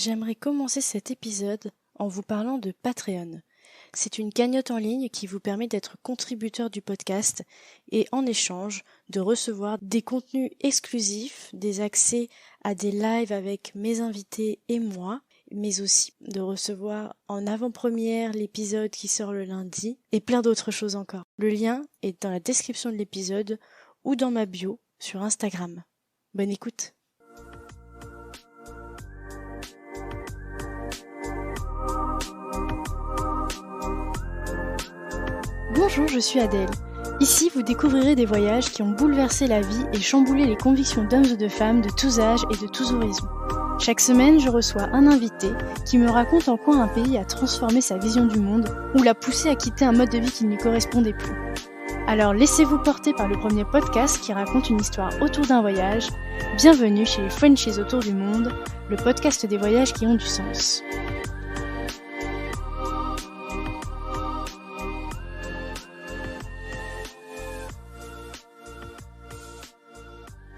J'aimerais commencer cet épisode en vous parlant de Patreon. C'est une cagnotte en ligne qui vous permet d'être contributeur du podcast et en échange de recevoir des contenus exclusifs, des accès à des lives avec mes invités et moi, mais aussi de recevoir en avant-première l'épisode qui sort le lundi et plein d'autres choses encore. Le lien est dans la description de l'épisode ou dans ma bio sur Instagram. Bonne écoute! Bonjour, je suis Adèle. Ici, vous découvrirez des voyages qui ont bouleversé la vie et chamboulé les convictions d'hommes et de femmes de tous âges et de tous horizons. Chaque semaine, je reçois un invité qui me raconte en quoi un pays a transformé sa vision du monde ou l'a poussé à quitter un mode de vie qui ne lui correspondait plus. Alors laissez-vous porter par le premier podcast qui raconte une histoire autour d'un voyage. Bienvenue chez les Frenchies autour du monde, le podcast des voyages qui ont du sens.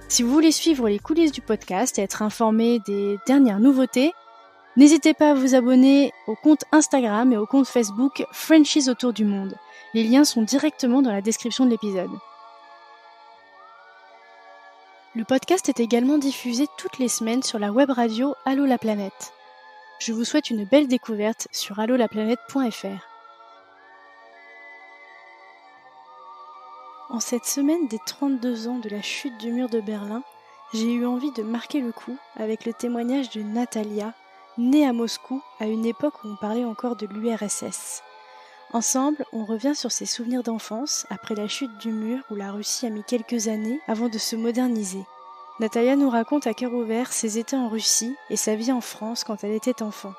Si vous voulez suivre les coulisses du podcast et être informé des dernières nouveautés, n'hésitez pas à vous abonner au compte Instagram et au compte Facebook Frenchies autour du monde. Les liens sont directement dans la description de l'épisode. Le podcast est également diffusé toutes les semaines sur la web radio Allô la planète. Je vous souhaite une belle découverte sur allolaplanète.fr. En cette semaine des 32 ans de la chute du mur de Berlin, j'ai eu envie de marquer le coup avec le témoignage de Natalia, née à Moscou à une époque où on parlait encore de l'URSS. Ensemble, on revient sur ses souvenirs d'enfance après la chute du mur où la Russie a mis quelques années avant de se moderniser. Natalia nous raconte à cœur ouvert ses étés en Russie et sa vie en France quand elle était enfant.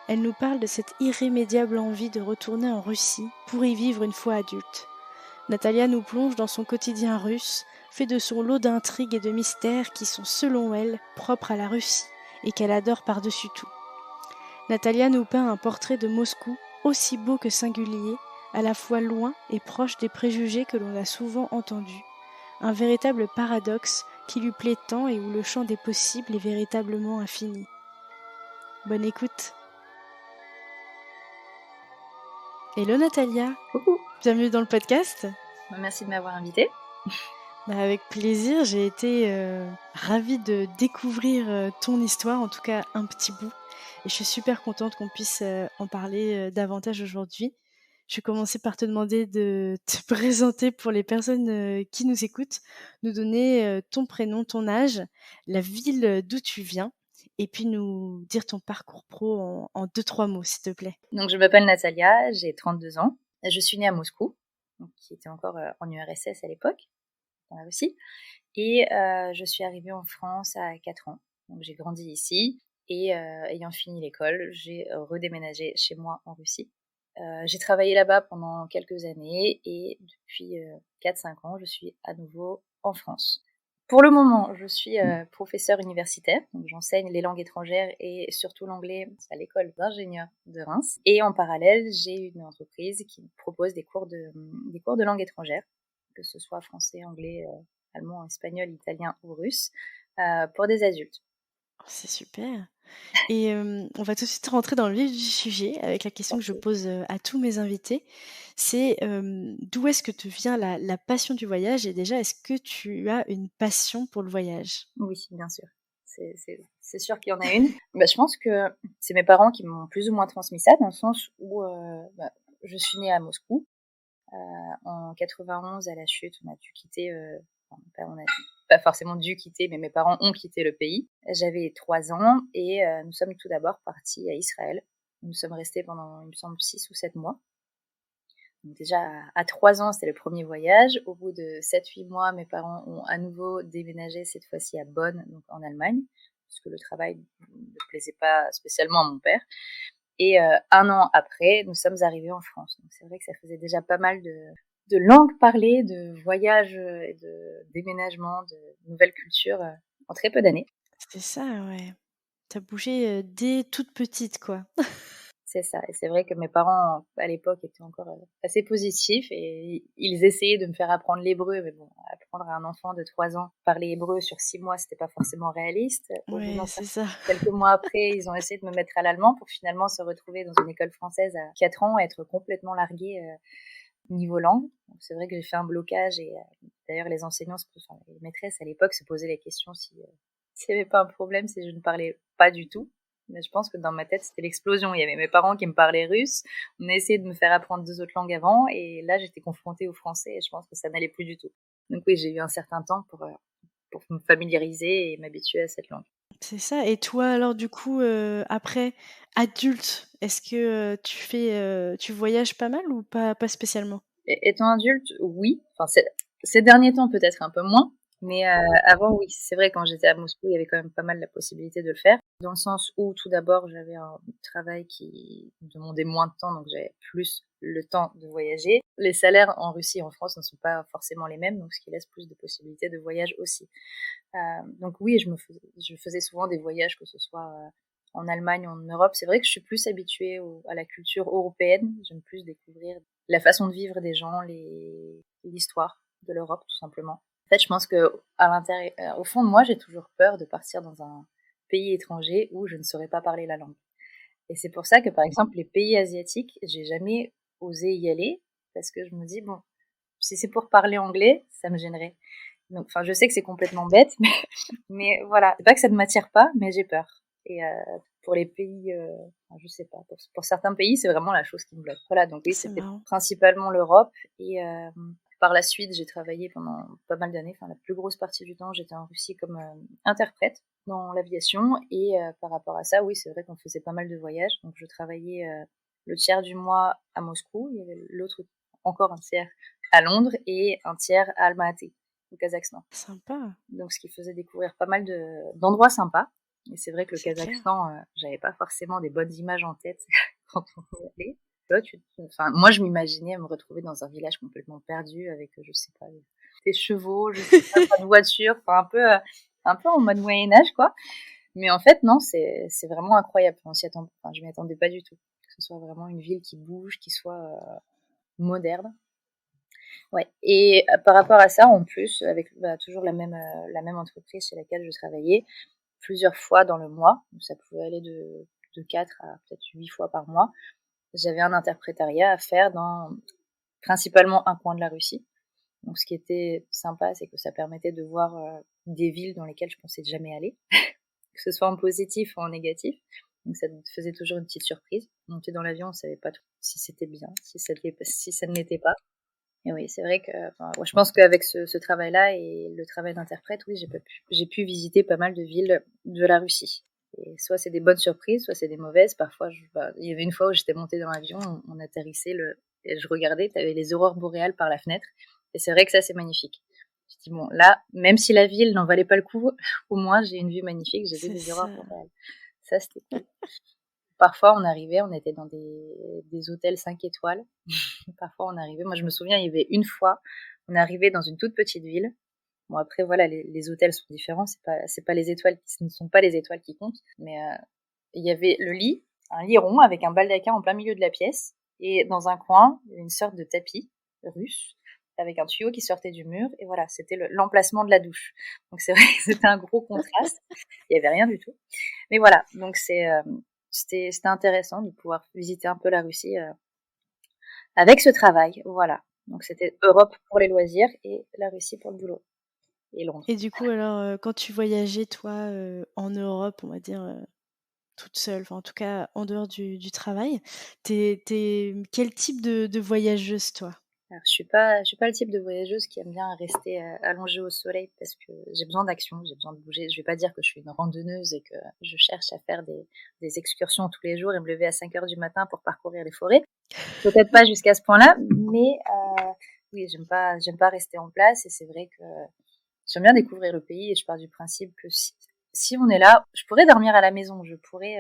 Elle nous parle de cette irrémédiable envie de retourner en Russie pour y vivre une fois adulte. Natalia nous plonge dans son quotidien russe, fait de son lot d'intrigues et de mystères qui sont, selon elle, propres à la Russie et qu'elle adore par-dessus tout. Natalia nous peint un portrait de Moscou aussi beau que singulier, à la fois loin et proche des préjugés que l'on a souvent entendus. Un véritable paradoxe qui lui plaît tant et où le champ des possibles est véritablement infini. Bonne écoute. Hello Natalia. Coucou. Bienvenue dans le podcast. Merci de m'avoir invitée. Avec plaisir, j'ai été ravie de découvrir ton histoire, en tout cas un petit bout. Et je suis super contente qu'on puisse en parler davantage aujourd'hui. Je vais commencer par te demander de te présenter pour les personnes qui nous écoutent, nous donner ton prénom, ton âge, la ville d'où tu viens, et puis nous dire ton parcours pro en 2-3 mots, s'il te plaît. Donc je m'appelle Natalia, j'ai 32 ans. Je suis née à Moscou, qui était encore en URSS à l'époque, dans la Russie. Et je suis arrivée en France à 4 ans. Donc j'ai grandi ici et ayant fini l'école, j'ai redéménagé chez moi en Russie. J'ai travaillé là-bas pendant quelques années et depuis 4-5 ans, je suis à nouveau en France. Pour le moment, je suis professeure universitaire, donc j'enseigne les langues étrangères et surtout l'anglais à l'école d'ingénieurs de Reims. Et en parallèle, j'ai une entreprise qui propose des cours de langues étrangères, que ce soit français, anglais, allemand, espagnol, italien ou russe, pour des adultes. Oh, c'est super. Et on va tout de suite rentrer dans le vif du sujet avec la question que je pose à tous mes invités. C'est d'où est-ce que te vient la passion du voyage et déjà, est-ce que tu as une passion pour le voyage? Oui, bien sûr. C'est sûr qu'il y en a une. Je pense que c'est mes parents qui m'ont plus ou moins transmis ça, dans le sens où je suis née à Moscou. En 91, à la chute, on a dû quitter... on a pas forcément dû quitter, mais mes parents ont quitté le pays. J'avais 3 ans et nous sommes tout d'abord partis à Israël. Nous sommes restés pendant, il me semble, 6 ou 7 mois. Donc déjà, à 3 ans, c'était le premier voyage. Au bout de 7-8 mois, mes parents ont à nouveau déménagé, cette fois-ci à Bonn, donc en Allemagne, parce que le travail ne plaisait pas spécialement à mon père. Et 1 an après, nous sommes arrivés en France. Donc c'est vrai que ça faisait déjà pas mal de langues parlées, de voyages et de déménagements, de nouvelles cultures en très peu d'années. C'est ça, ouais. T'as bougé dès toute petite, quoi. C'est ça. Et c'est vrai que mes parents, à l'époque, étaient encore assez positifs et ils essayaient de me faire apprendre l'hébreu. Mais bon, apprendre à un enfant de 3 ans parler hébreu sur 6 mois, c'était pas forcément réaliste. Au bout Ouais, c'est ça. quelques mois après, ils ont essayé de me mettre à l'allemand pour finalement se retrouver dans une école française à 4 ans et être complètement larguée niveau langue. Donc, c'est vrai que j'ai fait un blocage et d'ailleurs les enseignants, enfin, les maîtresses à l'époque se posaient la question s'il n'y avait pas un problème si je ne parlais pas du tout. Mais je pense que dans ma tête, c'était l'explosion. Il y avait mes parents qui me parlaient russe. On a essayé de me faire apprendre 2 autres langues avant. Et là, j'étais confrontée au français et je pense que ça n'allait plus du tout. Donc oui, j'ai eu un certain temps pour me familiariser et m'habituer à cette langue. C'est ça. Et toi, alors, du coup, après, adulte, est-ce que tu voyages pas mal ou pas spécialement? Et, étant adulte, oui. Enfin, ces derniers temps, peut-être un peu moins. Mais avant, oui, c'est vrai, quand j'étais à Moscou, il y avait quand même pas mal la possibilité de le faire. Dans le sens où, tout d'abord, j'avais un travail qui demandait moins de temps, donc j'avais plus le temps de voyager. Les salaires en Russie et en France ne sont pas forcément les mêmes, donc ce qui laisse plus de possibilités de voyage aussi. Donc oui, je faisais souvent des voyages, que ce soit en Allemagne ou en Europe. C'est vrai que je suis plus habituée à la culture européenne. J'aime plus découvrir la façon de vivre des gens, l'histoire de l'Europe, tout simplement. En fait, je pense que au fond de moi, j'ai toujours peur de partir dans un pays étranger où je ne saurais pas parler la langue. Et c'est pour ça que, par exemple, les pays asiatiques, j'ai jamais osé y aller parce que je me dis, bon, si c'est pour parler anglais, ça me gênerait. Donc, enfin, je sais que c'est complètement bête, mais voilà. C'est pas que ça ne m'attire pas, mais j'ai peur. Et pour les pays, enfin, je sais pas, pour certains pays, c'est vraiment la chose qui me bloque. Voilà, donc oui, C'est c'était marrant. principalement l'Europe. Et par la suite, j'ai travaillé pendant pas mal d'années. Enfin, la plus grosse partie du temps, j'étais en Russie comme interprète dans l'aviation. Et par rapport à ça, oui, c'est vrai qu'on faisait pas mal de voyages. Donc, je travaillais le tiers du mois à Moscou. Il y avait encore un tiers à Londres et un tiers à Almaty, au Kazakhstan. Sympa, Donc, ce qui faisait découvrir pas mal d'endroits sympas. Et c'est vrai que le c'est clair. Kazakhstan, j'avais pas forcément des bonnes images en tête quand on y allait. Enfin, moi, je m'imaginais me retrouver dans un village complètement perdu avec, je sais pas, des chevaux, je sais pas de voiture, enfin un peu en mode Moyen Âge, quoi. Mais en fait, non, c'est vraiment incroyable. Enfin, je m'y attendais pas du tout. Que ce soit vraiment une ville qui bouge, qui soit moderne. Ouais. Et par rapport à ça, en plus, avec toujours la même entreprise chez laquelle je travaillais, plusieurs fois dans le mois, donc ça pouvait aller de 4 à peut-être 8 fois par mois, j'avais un interprétariat à faire dans principalement un coin de la Russie. Donc ce qui était sympa, c'est que ça permettait de voir des villes dans lesquelles je pensais jamais aller, que ce soit en positif ou en négatif. Donc ça faisait toujours une petite surprise. Monter dans l'avion, on savait pas trop si c'était bien, si ça ne l'était pas. Et oui, c'est vrai que enfin, je pense qu'avec ce travail-là et le travail d'interprète, oui, j'ai pu visiter pas mal de villes de la Russie. Et soit c'est des bonnes surprises, soit c'est des mauvaises. Parfois, il y avait une fois où j'étais montée dans l'avion, on atterrissait et je regardais, tu avais les aurores boréales par la fenêtre. Et c'est vrai que ça, c'est magnifique. Je dis, bon, là, même si la ville n'en valait pas le coup, au moins j'ai une vue magnifique, j'ai vu C'est les aurores ça. boréales. Ça, c'était cool. Parfois, on était dans des hôtels 5 étoiles. Parfois, on arrivait, moi je me souviens, il y avait une fois, on est arrivé dans une toute petite ville. Bon, après, voilà, les hôtels sont différents, c'est pas les étoiles, ce ne sont pas les étoiles qui comptent, mais il y avait le lit, un lit rond avec un baldaquin en plein milieu de la pièce, et dans un coin, il y avait une sorte de tapis russe, avec un tuyau qui sortait du mur, et voilà, c'était l'emplacement de la douche. Donc c'est vrai que c'était un gros contraste, il y avait rien du tout. Mais voilà, donc c'était intéressant de pouvoir visiter un peu la Russie avec ce travail, voilà. Donc c'était Europe pour les loisirs et la Russie pour le boulot. Et Londres. Et du coup, alors, quand tu voyageais, toi, en Europe, on va dire, toute seule, enfin, en tout cas, en dehors du travail, t'es quel type de voyageuse, toi? Alors je suis pas le type de voyageuse qui aime bien rester allongée au soleil parce que j'ai besoin d'action, j'ai besoin de bouger. Je vais pas dire que je suis une randonneuse et que je cherche à faire des excursions tous les jours et me lever à 5 heures du matin pour parcourir les forêts. Peut-être pas jusqu'à ce point-là, mais oui, j'aime pas rester en place et c'est vrai que j'aime bien découvrir le pays et je pars du principe que si on est là, je pourrais dormir à la maison, je pourrais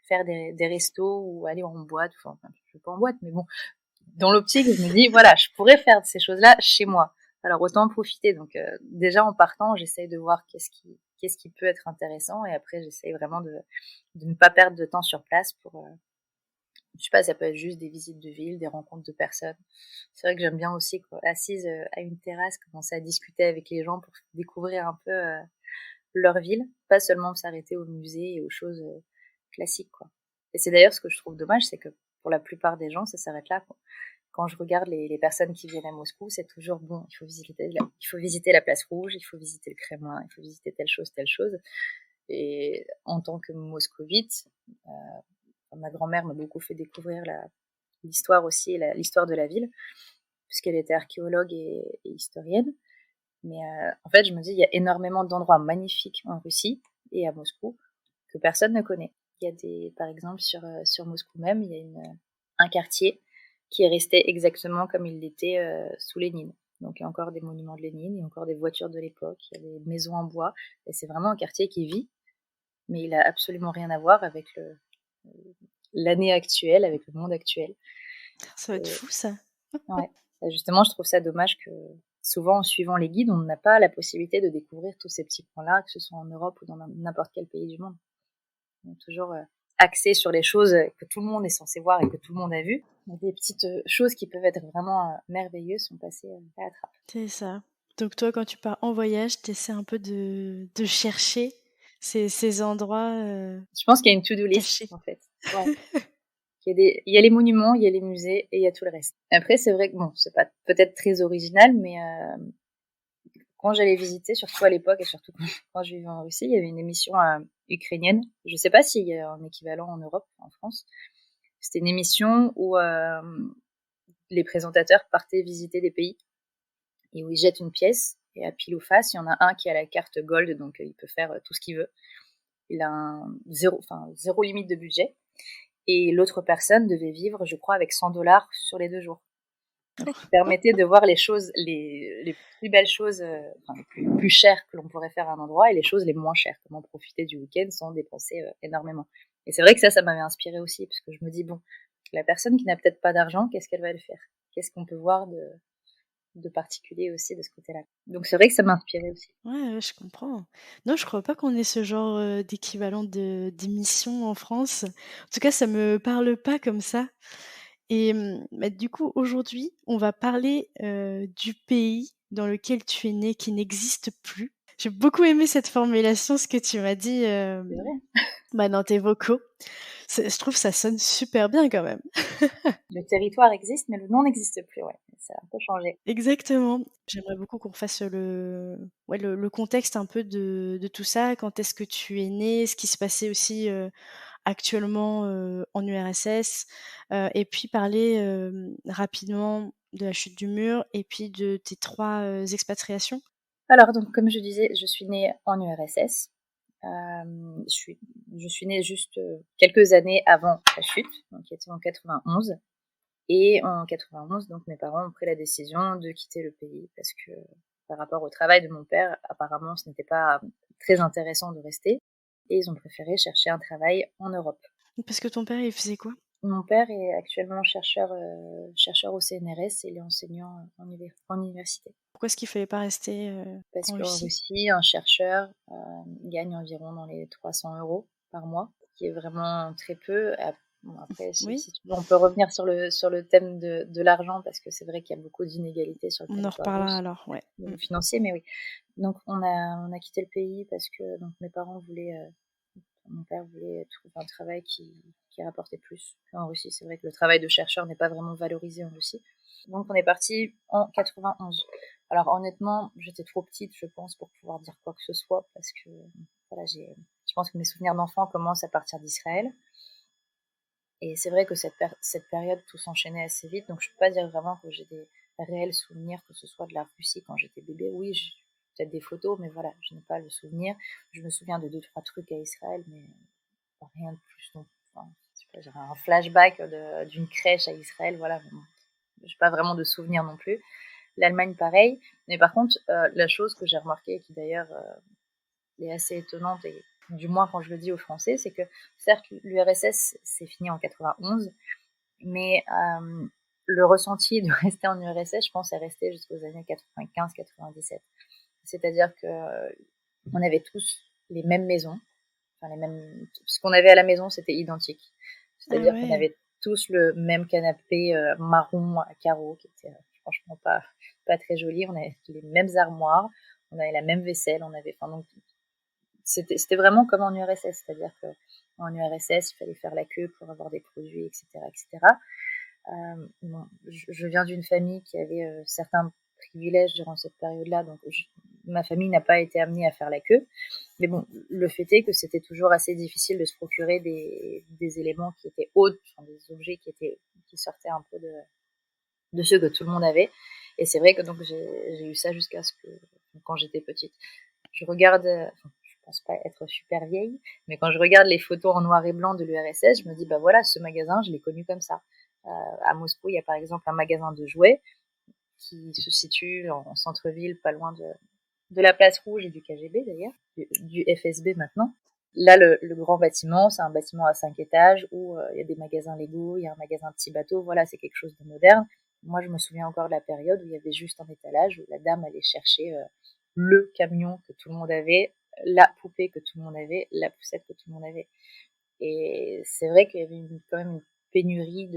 faire des restos ou aller en boîte, enfin, je vais pas en boîte, mais bon, dans l'optique, je me dis, voilà, je pourrais faire ces choses-là chez moi. Alors autant en profiter. Donc déjà en partant, j'essaye de voir qu'est-ce qui peut être intéressant et après j'essaye vraiment de ne pas perdre de temps sur place Je sais pas, ça peut être juste des visites de ville, des rencontres de personnes. C'est vrai que j'aime bien aussi, quoi, assise à une terrasse, commencer à discuter avec les gens pour découvrir un peu leur ville, pas seulement s'arrêter au musée et aux choses classiques, quoi. Et c'est d'ailleurs ce que je trouve dommage, c'est que pour la plupart des gens, ça s'arrête là, quoi. Quand je regarde les personnes qui viennent à Moscou, c'est toujours bon, il faut visiter la place rouge, il faut visiter le Kremlin, il faut visiter telle chose, telle chose. Et en tant que moscovite, ma grand-mère m'a beaucoup fait découvrir l'histoire aussi, l'histoire de la ville, puisqu'elle était archéologue et historienne. Mais en fait, je me dis, il y a énormément d'endroits magnifiques en Russie et à Moscou que personne ne connaît. Il y a par exemple, sur Moscou même, il y a un quartier qui est resté exactement comme il l'était sous Lénine. Donc il y a encore des monuments de Lénine, il y a encore des voitures de l'époque, il y a des maisons en bois. Et c'est vraiment un quartier qui vit, mais il a absolument rien à voir avec l'année actuelle, avec le monde actuel. Ça va être Et, fou, ça. ouais. Et justement, je trouve ça dommage que souvent, en suivant les guides, on n'a pas la possibilité de découvrir tous ces petits points-là, que ce soit en Europe ou dans n'importe quel pays du monde. On est toujours axé sur les choses que tout le monde est censé voir et que tout le monde a vues. Donc, des petites choses qui peuvent être vraiment merveilleuses sont passées à la trappe. C'est ça. Donc toi, quand tu pars en voyage, tu essaies un peu de chercher ces endroits Je pense qu'il y a une to-do list, cachés. en fait. Ouais. Il y a les monuments, il y a les musées et il y a tout le reste. Après, c'est vrai que bon, c'est pas peut-être très original, mais quand j'allais visiter, surtout à l'époque et surtout quand je vivais en Russie, il y avait une émission ukrainienne. Je sais pas s'il y a un équivalent en Europe, en France. C'était une émission où les présentateurs partaient visiter des pays et où ils jettent une pièce et à pile ou face, il y en a un qui a la carte gold, donc il peut faire tout ce qu'il veut. Il a zéro limite de budget. Et l'autre personne devait vivre, je crois, avec $100 sur les 2 jours. Donc, ce qui permettait de voir les choses, les plus belles choses, les plus chères que l'on pourrait faire à un endroit et les choses les moins chères. Comment profiter du week-end sans dépenser énormément. Et c'est vrai que ça m'avait inspiré aussi, parce que je me dis, bon, la personne qui n'a peut-être pas d'argent, qu'est-ce qu'elle va le faire? Qu'est-ce qu'on peut voir de particulier aussi de ce côté-là? Donc c'est vrai que ça m'a inspiré aussi. Ouais, je comprends. Non, je crois pas qu'on ait ce genre d'équivalent d'émission en France. En tout cas, ça me parle pas comme ça. Et bah, du coup, aujourd'hui, on va parler du pays dans lequel tu es né qui n'existe plus. J'ai beaucoup aimé cette formulation, ce que tu m'as dit C'est vrai. bah, dans tes vocaux. Je trouve que ça sonne super bien quand même. Le territoire existe, mais le nom n'existe plus, ouais. Ça a un peu changé. Exactement. J'aimerais beaucoup qu'on fasse ouais, le contexte un peu de tout ça. Quand est-ce que tu es né, ce qui se passait aussi actuellement en URSS, et puis parler rapidement de la chute du mur et puis de tes 3 expatriations. Alors, donc, comme je disais, je suis née en URSS. Je suis née juste quelques années avant la chute, donc qui était en 91. Et en 91, donc mes parents ont pris la décision de quitter le pays parce que par rapport au travail de mon père, apparemment, ce n'était pas très intéressant de rester. Et ils ont préféré chercher un travail en Europe. Parce que ton père, il faisait quoi? Mon père est actuellement chercheur au CNRS et il est enseignant en université. Pourquoi est-ce qu'il fallait pas rester Parce en qu'en Russie? Russie, un chercheur gagne environ dans les 300 euros par mois, qui est vraiment très peu. Bon, après, Oui, si tu veux, on peut revenir sur le thème de l'argent, parce que c'est vrai qu'il y a beaucoup d'inégalités sur le on en territoire reparlera russe, alors, ouais. au niveau financier, mais oui. Donc, on a quitté le pays parce que donc, mes parents voulaient, mon père voulait trouver un travail qui rapportait plus qu'en Russie. C'est vrai que le travail de chercheur n'est pas vraiment valorisé en Russie. Donc on est parti en 91. Alors honnêtement, j'étais trop petite, je pense, pour pouvoir dire quoi que ce soit, parce que voilà, je pense que mes souvenirs d'enfant commencent à partir d'Israël. Et c'est vrai que cette période, tout s'enchaînait assez vite, donc je peux pas dire vraiment que j'ai des réels souvenirs, que ce soit de la Russie quand j'étais bébé. Oui, j'ai peut-être des photos, mais voilà, je n'ai pas le souvenir. Je me souviens de 2-3 trucs à Israël, mais rien de plus. Donc, enfin, j'aurais un flashback d'une crèche à Israël, voilà. J'ai pas vraiment de souvenirs non plus. L'Allemagne, pareil. Mais par contre, la chose que j'ai remarquée, qui d'ailleurs est assez étonnante, et du moins quand je le dis aux Français, c'est que certes, l'URSS s'est fini en 91, mais le ressenti de rester en URSS, je pense, est resté jusqu'aux années 95-97. C'est-à-dire que on avait tous les mêmes maisons, enfin ce qu'on avait à la maison, c'était identique. Ah C'est-à-dire qu'on ouais. avait tous le même canapé marron à carreaux qui était franchement pas très joli. On avait les mêmes armoires, on avait la même vaisselle, donc c'était vraiment comme en URSS, c'est-à-dire que en URSS, il fallait faire la queue pour avoir des produits, etc., etc. Bon, je viens d'une famille qui avait certains privilèges durant cette période-là, donc ma famille n'a pas été amenée à faire la queue. Mais bon, le fait est que c'était toujours assez difficile de se procurer des éléments qui étaient hauts, enfin, des objets qui sortaient un peu de ceux que tout le monde avait. Et c'est vrai que donc j'ai eu ça jusqu'à ce que quand j'étais petite. Je regarde, je pense pas être super vieille, mais quand je regarde les photos en noir et blanc de l'URSS, je me dis bah voilà, ce magasin, je l'ai connu comme ça. À Moscou, il y a par exemple un magasin de jouets qui se situe en centre-ville, pas loin de la place rouge et du KGB d'ailleurs, du FSB maintenant. Là, le grand bâtiment, c'est un bâtiment à 5 étages où il y a des magasins Lego, il y a un magasin Petit Bateau, voilà, c'est quelque chose de moderne. Moi, je me souviens encore de la période où il y avait juste un étalage où la dame allait chercher le camion que tout le monde avait, la poupée que tout le monde avait, la poussette que tout le monde avait. Et c'est vrai qu'il y avait quand même une pénurie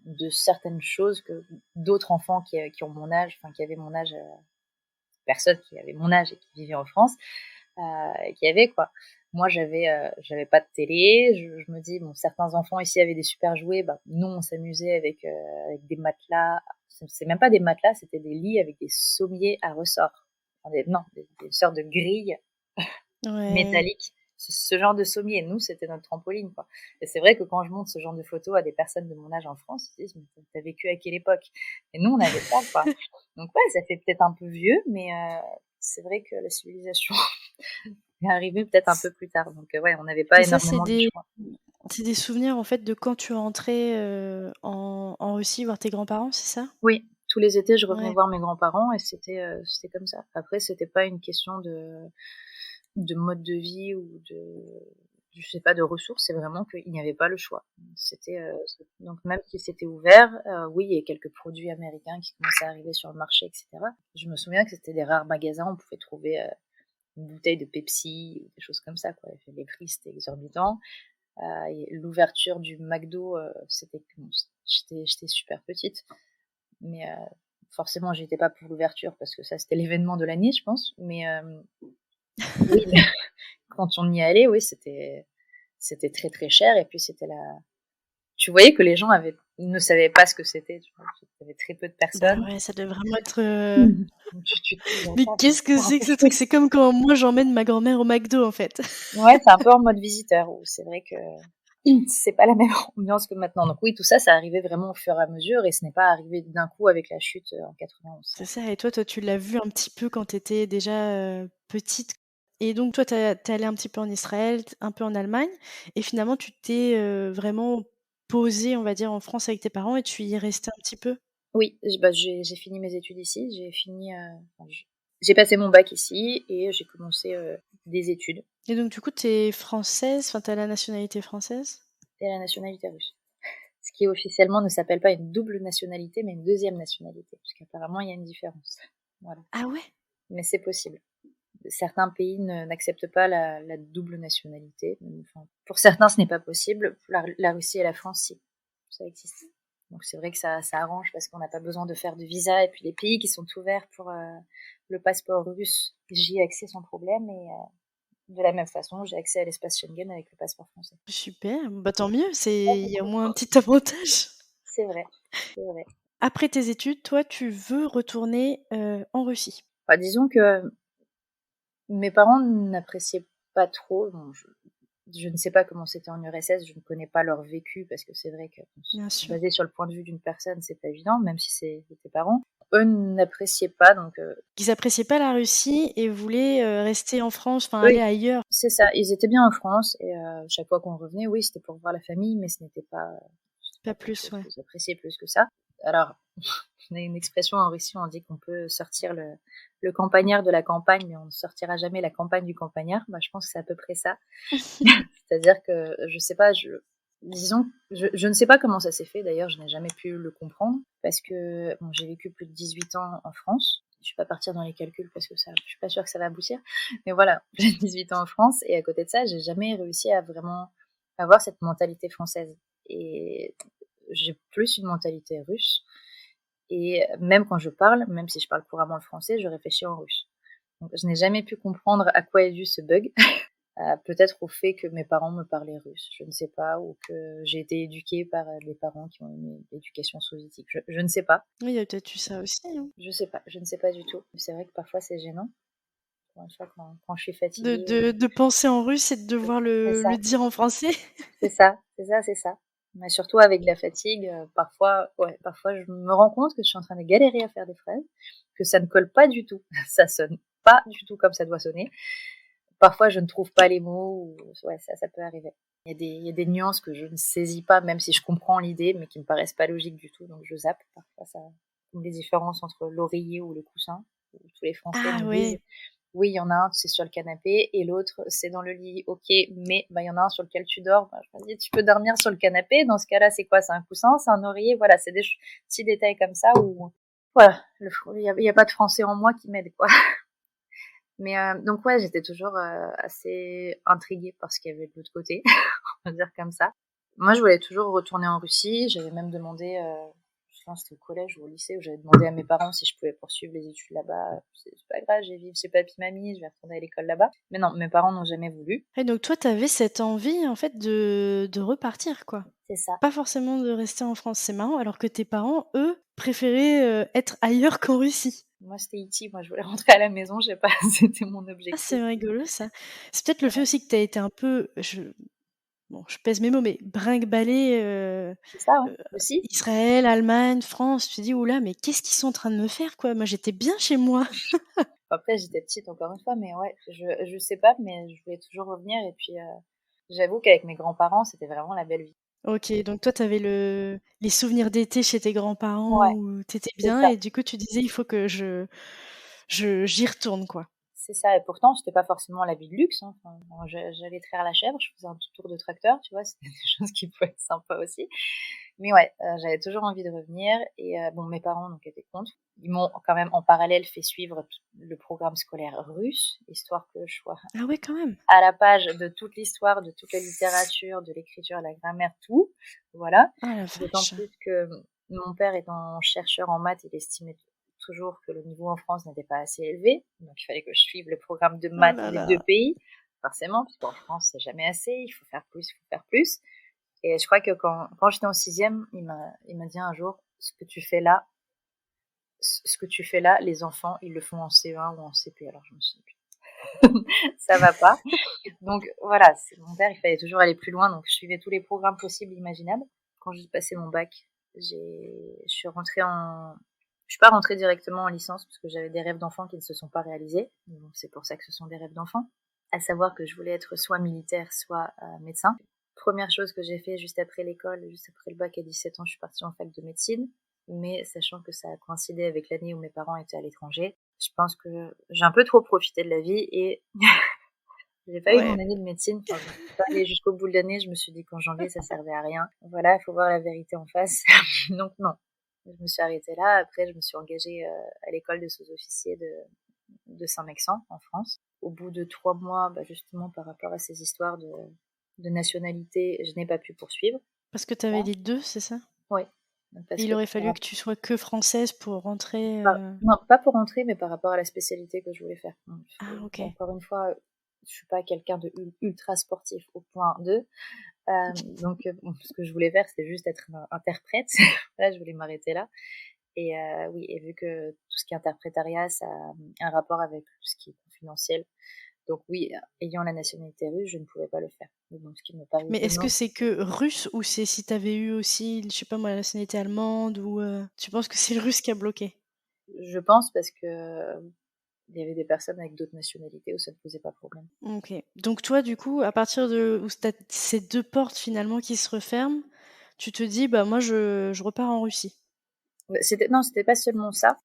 de certaines choses que d'autres enfants qui ont mon âge, enfin qui avaient mon âge, personnes qui avaient mon âge et qui vivaient en France, qui avaient quoi. Moi, j'avais pas de télé. Je me dis, bon, certains enfants ici avaient des super jouets. Bah, nous, on s'amusait avec des matelas. C'est même pas des matelas, c'était des lits avec des sommiers à ressort. Enfin, des sortes de grilles métalliques. Ce genre de sommier. Nous, c'était notre trampoline, quoi. Et c'est vrai que quand je montre ce genre de photos à des personnes de mon âge en France, ils disent, mais t'as vécu à quelle époque? Et nous, on avait ça, quoi. Donc ouais, ça fait peut-être un peu vieux, mais c'est vrai que la civilisation est arrivée peut-être un peu plus tard. Donc ouais, on n'avait pas Et ça, énormément de choix. c'est des souvenirs en fait de quand tu rentrais en Russie voir tes grands-parents, c'est ça? Oui, tous les étés, je revenais Ouais. voir mes grands-parents et c'était comme ça. Après, c'était pas une question de mode de vie ou je sais pas, de ressources. C'est vraiment qu'il n'y avait pas le choix. Donc même si c'était ouvert, oui, il y a quelques produits américains qui commençaient à arriver sur le marché, etc. Je me souviens que c'était des rares magasins où on pouvait trouver une bouteille de Pepsi ou des choses comme ça, quoi. Les prix, c'était exorbitant. L'ouverture du McDo, j'étais super petite, mais forcément, j'étais pas pour l'ouverture parce que ça, c'était l'événement de l'année, je pense. Mais oui, quand on y allait, oui, c'était très très cher et puis tu voyais que les gens ne savaient pas ce que c'était. Tu vois, il y avait très peu de Bah personnes. ouais, ça devait vraiment être. Mais Attends, qu'est-ce que c'est que ce truc? C'est comme quand moi j'emmène ma grand-mère au McDo en fait. Ouais, c'est un peu en mode visiteur où c'est vrai que c'est pas la même ambiance que maintenant. Donc oui, tout ça, ça arrivait vraiment au fur et à mesure et ce n'est pas arrivé d'un coup avec la chute en 91. C'est ça. Et toi, tu l'as vu un petit peu quand t'étais déjà petite. Et donc toi, t'es allée un petit peu en Israël, un peu en Allemagne, et finalement tu t'es vraiment posée, on va dire, en France avec tes parents et tu y es restée un petit peu. Oui, j'ai fini mes études ici. J'ai passé mon bac ici et j'ai commencé des études. Et donc du coup, t'es française, enfin t'as la nationalité française. Et la nationalité russe. Ce qui officiellement ne s'appelle pas une double nationalité, mais une deuxième nationalité, parce qu'apparemment il y a une différence. Voilà. Ah ouais? Mais c'est possible. Certains pays n'acceptent pas la double nationalité. Enfin, pour certains, ce n'est pas possible. Pour la Russie et la France, si. Ça existe. Donc c'est vrai que ça arrange parce qu'on n'a pas besoin de faire de visa. Et puis les pays qui sont ouverts pour le passeport russe, j'y ai accès sans problème. Et de la même façon, j'ai accès à l'espace Schengen avec le passeport français. Super, bah tant mieux, il y a au moins un petit avantage. C'est vrai, c'est vrai. Après tes études, toi, tu veux retourner en Russie. Enfin, disons que mes parents n'appréciaient pas trop. Bon, je ne sais pas comment c'était en URSS, je ne connais pas leur vécu parce que c'est vrai que Bien sûr. basé sur le point de vue d'une personne, c'est pas évident, même si c'est tes parents. Eux n'appréciaient pas, donc Ils appréciaient pas la Russie et voulaient rester en France, enfin eux, aller ailleurs. c'est ça. Ils étaient bien en France et chaque fois qu'on revenait, oui, c'était pour voir la famille, mais ce n'était pas Pas quelque plus, chose ouais. qu'ils appréciaient plus que ça. Alors, on a une expression en Russie, on dit qu'on peut sortir le campagnard de la campagne, mais on ne sortira jamais la campagne du campagnard. Bah, je pense que c'est à peu près ça. C'est-à-dire que je sais pas, disons, je ne sais pas comment ça s'est fait. D'ailleurs, je n'ai jamais pu le comprendre parce que bon, j'ai vécu plus de 18 ans en France. Je vais pas partir dans les calculs parce que je suis pas sûre que ça va aboutir. Mais voilà, j'ai 18 ans en France et à côté de ça, j'ai jamais réussi à vraiment avoir cette mentalité française. et j'ai plus une mentalité russe. Et même quand je parle, même si je parle couramment le français, je réfléchis en russe. Donc, je n'ai jamais pu comprendre à quoi est dû ce bug. Peut-être au fait que mes parents me parlaient russe, je ne sais pas, ou que j'ai été éduquée par des parents qui ont une éducation soviétique. Je ne sais pas. Oui, il y a peut-être eu ça aussi, hein. Je sais pas, je ne sais pas du tout. C'est vrai que parfois c'est gênant. Quand je suis De, fatiguée, de, de penser en russe et de devoir c'est le ça, dire en français. c'est ça, c'est ça, c'est ça. Mais surtout avec la fatigue, parfois je me rends compte que je suis en train de galérer à faire des phrases, que ça ne colle pas du tout, ça sonne pas du tout comme ça doit sonner. Parfois, je ne trouve pas les mots, ouais, ça peut arriver. Il y a des nuances que je ne saisis pas, même si je comprends l'idée, mais qui me paraissent pas logiques du tout, donc je zappe. Parfois, ça, comme les différences entre l'oreiller ou le coussin, où tous les Français Ah me disent, ouais. oui, il y en a un, c'est sur le canapé, et l'autre, c'est dans le lit, ok, mais bah, il y en a un sur lequel tu dors. Bah, je me dis, tu peux dormir sur le canapé, dans ce cas-là, c'est quoi? C'est un coussin, c'est un oreiller, voilà, c'est des petits détails comme ça où, voilà, il y a pas de français en moi qui m'aide, quoi. Mais donc ouais, j'étais toujours assez intriguée par ce qu'il y avait de l'autre côté, on va dire comme ça. Moi, je voulais toujours retourner en Russie. J'avais même demandé, je pense que c'était au collège ou au lycée, où j'avais demandé à mes parents si je pouvais poursuivre les études là-bas. C'est pas grave, je vais vivre chez papy mamie, je vais retourner à l'école là-bas. Mais non, mes parents n'ont jamais voulu. Et donc toi, t'avais cette envie en fait de repartir, quoi. C'est ça. Pas forcément de rester en France. C'est marrant, alors que tes parents, eux, préféraient être ailleurs qu'en Russie. Moi, c'était E.T. Moi, je voulais rentrer à la maison. J'ai pas, c'était mon Ah, objectif. c'est rigolo ça. C'est peut-être le fait Ouais. aussi que tu as été un peu, bon, je pèse mes mots, mais brinque-ballée, C'est ça, ouais. Aussi. Israël, Allemagne, France. Tu te dis: «Ouh là, mais qu'est-ce qu'ils sont en train de me faire, quoi? Moi, j'étais bien chez moi». Après, j'étais petite encore une fois, mais ouais, je sais pas, mais je voulais toujours revenir. Et puis, j'avoue qu'avec mes grands-parents, c'était vraiment la belle vie. OK, donc toi, tu avais les souvenirs d'été chez tes grands-parents Ouais, où tu étais c'est bien ça. et du coup, tu disais: «Il faut que j'y retourne, quoi». C'est ça. Et pourtant, c'était pas forcément la vie de luxe, hein. Enfin, bon, j'allais traire la chèvre, je faisais un petit tour de tracteur, tu vois, c'était des choses qui pouvaient être sympas aussi. Mais ouais, j'avais toujours envie de revenir. Et bon, mes parents donc étaient contre. Ils m'ont quand même en parallèle fait suivre le programme scolaire russe, histoire que je sois Ah ouais, quand même. à la page de toute l'histoire, de toute la littérature, de l'écriture, la grammaire, tout. Voilà. Ah la D'autant vache. plus que mon père étant chercheur en maths, il estimait toujours que le niveau en France n'était pas assez élevé. Donc il fallait que je suive le programme de Oh maths là des deux là. pays, forcément, puisqu'en France, c'est jamais assez, il faut faire plus, il faut faire plus. Et je crois que quand j'étais en sixième, il m'a dit un jour, ce que tu fais là, les enfants, ils le font en C1 ou en CP. Alors je me suis dit, ça va pas. Donc voilà, c'est mon père, il fallait toujours aller plus loin, donc je suivais tous les programmes possibles, imaginables. Quand j'ai passé mon bac, je suis rentrée en, je suis pas rentrée directement en licence parce que j'avais des rêves d'enfant qui ne se sont pas réalisés. Donc c'est pour ça que ce sont des rêves d'enfant. À savoir que je voulais être soit militaire, soit médecin. Première chose que j'ai fait juste après l'école, juste après le bac à 17 ans, je suis partie en fac de médecine. Mais sachant que ça a coïncidé avec l'année où mes parents étaient à l'étranger, je pense que j'ai un peu trop profité de la vie et j'ai pas eu mon Ouais. année de médecine, enfin, je suis pas allée jusqu'au bout de l'année, je me suis dit qu'en janvier, ça servait à rien. Voilà, il faut voir la vérité en face. Donc non, je me suis arrêtée là. Après, je me suis engagée à l'école de sous-officier de Saint-Mexan, en France. Au bout de 3 mois, bah, justement, par rapport à ces histoires de nationalité, je n'ai pas pu poursuivre. Parce que tu avais les 2, c'est ça? Oui, parce Il que aurait fallu que tu sois que française pour rentrer, non, pas pour rentrer, mais par rapport à la spécialité que je voulais faire. Ah OK. Encore une fois, je suis pas quelqu'un de ultra sportif au point 2. Donc, bon, ce que je voulais faire, c'était juste être interprète. Là, je voulais m'arrêter là. Et oui, et vu que tout ce qui est interprétariat, ça a un rapport avec tout ce qui est confidentiel. Donc oui, ayant la nationalité russe, je ne pouvais pas le faire. Donc, ce qui me paraît Mais est-ce que gênant, c'est que russe ou c'est si tu avais eu aussi, je sais pas moi, la nationalité allemande ou, tu penses que c'est le russe qui a bloqué? je pense, parce que il y avait des personnes avec d'autres nationalités où ça ne posait pas problème. OK. Donc toi, du coup, à partir de où tu ces 2 portes finalement qui se referment, tu te dis: «Bah, moi je repars en Russie». Non, c'était pas seulement ça.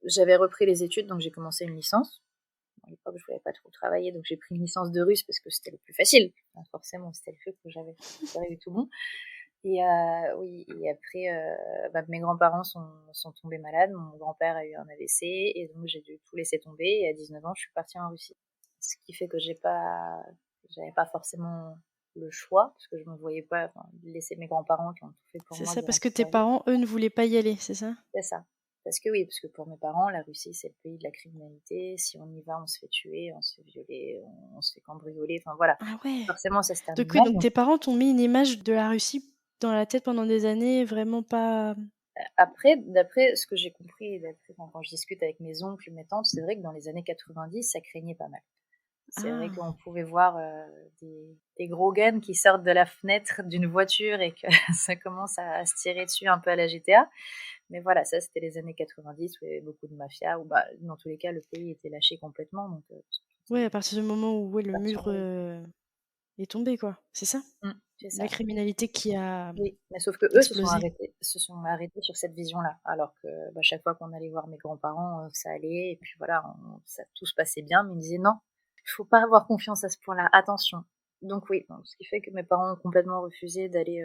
J'avais repris les études, donc j'ai commencé une licence. À l'époque, je voulais pas trop travailler, donc j'ai pris une licence de russe parce que c'était le plus facile. Enfin, forcément, c'était le truc que j'avais préféré tout bon. Et oui, et après, bah, mes grands-parents sont tombés malades. Mon grand-père a eu un AVC et donc j'ai dû tout laisser tomber. Et à 19 ans, je suis partie en Russie. Ce qui fait que j'avais pas forcément le choix, parce que je me voyais pas laisser mes grands-parents qui ont tout fait pour C'est moi ça, durant parce que toute tes leur vie. parents, eux, ne voulaient pas y aller, c'est ça? C'est ça. Parce que oui, parce que pour mes parents, la Russie, c'est le pays de la criminalité. Si on y va, on se fait tuer, on se fait violer, on se fait cambrioler. Enfin voilà. Ah ouais! Forcément, ça se termine Donc oui, mal. donc Donc tes parents t'ont mis une image de la Russie dans la tête pendant des années, vraiment pas. après, d'après ce que j'ai compris, et quand je discute avec mes oncles, mes tantes, c'est vrai que dans les années 90, ça craignait pas mal. C'est vrai Ah! qu'on pouvait voir des gros guns qui sortent de la fenêtre d'une voiture et que ça commence à se tirer dessus un peu à la GTA. Mais voilà, ça c'était les années 90 où il y avait beaucoup de mafia, où dans tous les cas le pays était lâché complètement. Donc Ouais, à partir du moment où, ouais, le parti mur, en vrille. est tombé, quoi, c'est ça? C'est La ça. criminalité qui a Oui, mais sauf que eux explosé. se sont arrêtés sur cette vision-là. Alors que chaque fois qu'on allait voir mes grands-parents, ça allait, et puis voilà, ça tout se passait bien, mais ils me disaient non, il faut pas avoir confiance à ce point-là, attention. Donc oui, donc, ce qui fait que mes parents ont complètement refusé d'aller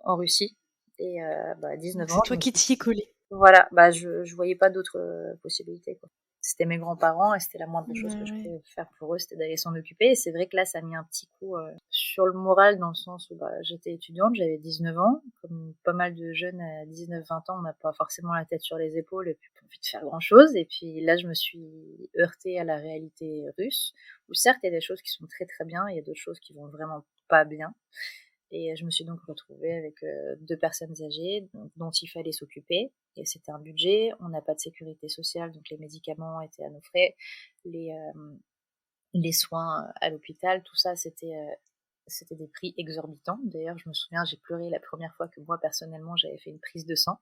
en Russie. Et à Donc 19 c'est ans, je toi me qui suis t'y es collée. voilà, je voyais pas d'autres possibilités, quoi. C'était mes grands-parents et c'était la moindre chose que Ouais, je ouais. pouvais faire pour eux, c'était d'aller s'en occuper. Et c'est vrai que là, ça a mis un petit coup sur le moral dans le sens où j'étais étudiante, j'avais 19 ans. Comme pas mal de jeunes à 19-20 ans, on n'a pas forcément la tête sur les épaules et puis pas envie de faire grand-chose. Et puis là, je me suis heurtée à la réalité russe, où certes, il y a des choses qui sont très très bien, il y a d'autres choses qui vont vraiment pas bien. Et je me suis donc retrouvée avec 2 personnes âgées dont il fallait s'occuper. Et c'était un budget, on n'a pas de sécurité sociale, donc les médicaments étaient à nos frais, les soins à l'hôpital, tout ça, c'était des prix exorbitants. D'ailleurs, je me souviens, j'ai pleuré la première fois que moi, personnellement, j'avais fait une prise de sang.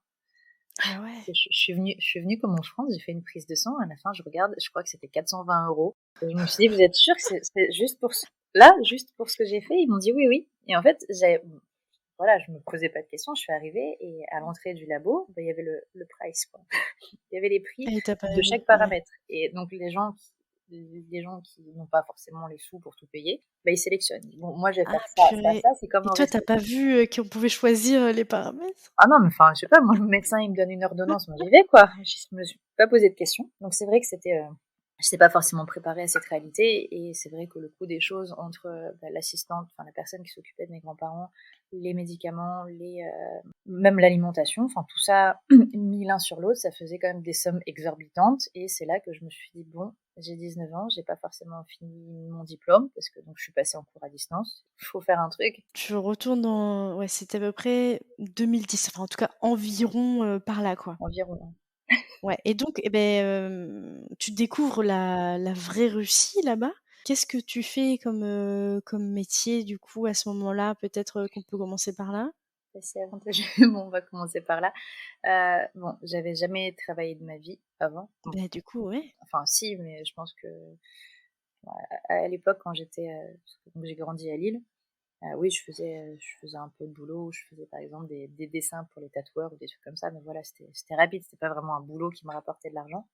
Ah ouais? Je suis venue comme en France, j'ai fait une prise de sang. À la fin, je regarde, je crois que c'était 420 €. Et je me suis dit, vous êtes sûr que c'est juste pour là, juste pour ce que j'ai fait? Ils m'ont dit oui, oui. Et en fait, voilà, je me posais pas de questions. Je suis arrivée et à l'entrée du labo, il y avait le price, quoi. Il y avait les prix Et tu pas de vu, chaque ouais. paramètre. Et donc les gens qui n'ont pas forcément les sous pour tout payer, ils sélectionnent. Bon, moi, je vais Ah faire ça, ça, purée. ça. C'est comme Et au toi, resto. tu pas vu, qu'on pouvait choisir, les paramètres? Ah non, mais enfin, je sais pas, moi, le médecin, il me donne une ordonnance, moi, j'y vais, quoi. Je me suis pas posé de questions. Donc, c'est vrai que je n'étais pas forcément préparée à cette réalité. Et c'est vrai que le coût des choses entre l'assistante, enfin, la personne qui s'occupait de mes grands-parents, les médicaments, même l'alimentation, enfin, tout ça, mis l'un sur l'autre, ça faisait quand même des sommes exorbitantes. Et c'est là que je me suis dit, bon, j'ai 19 ans, j'ai pas forcément fini mon diplôme, parce que donc je suis passée en cours à distance. Il faut faire un truc. Je retourne dans, ouais, c'était à peu près 2010, enfin, en tout cas, environ, par là, quoi. Environ. Ouais, et donc, eh beh, tu découvres la vraie Russie là-bas. Qu'est-ce que tu fais comme métier du coup à ce moment-là? Peut-être, qu'on peut commencer par là? C'est avantageux. Bon, on va commencer par là. Bon, j'avais jamais travaillé de ma vie avant. Bon, Beh, du coup, ouais. enfin si, mais je pense que à l'époque quand donc j'ai grandi à Lille, oui, je faisais un peu de boulot. Je faisais par exemple des dessins pour les tatoueurs ou des trucs comme ça, mais voilà, c'était rapide. C'était pas vraiment un boulot qui me rapportait de l'argent.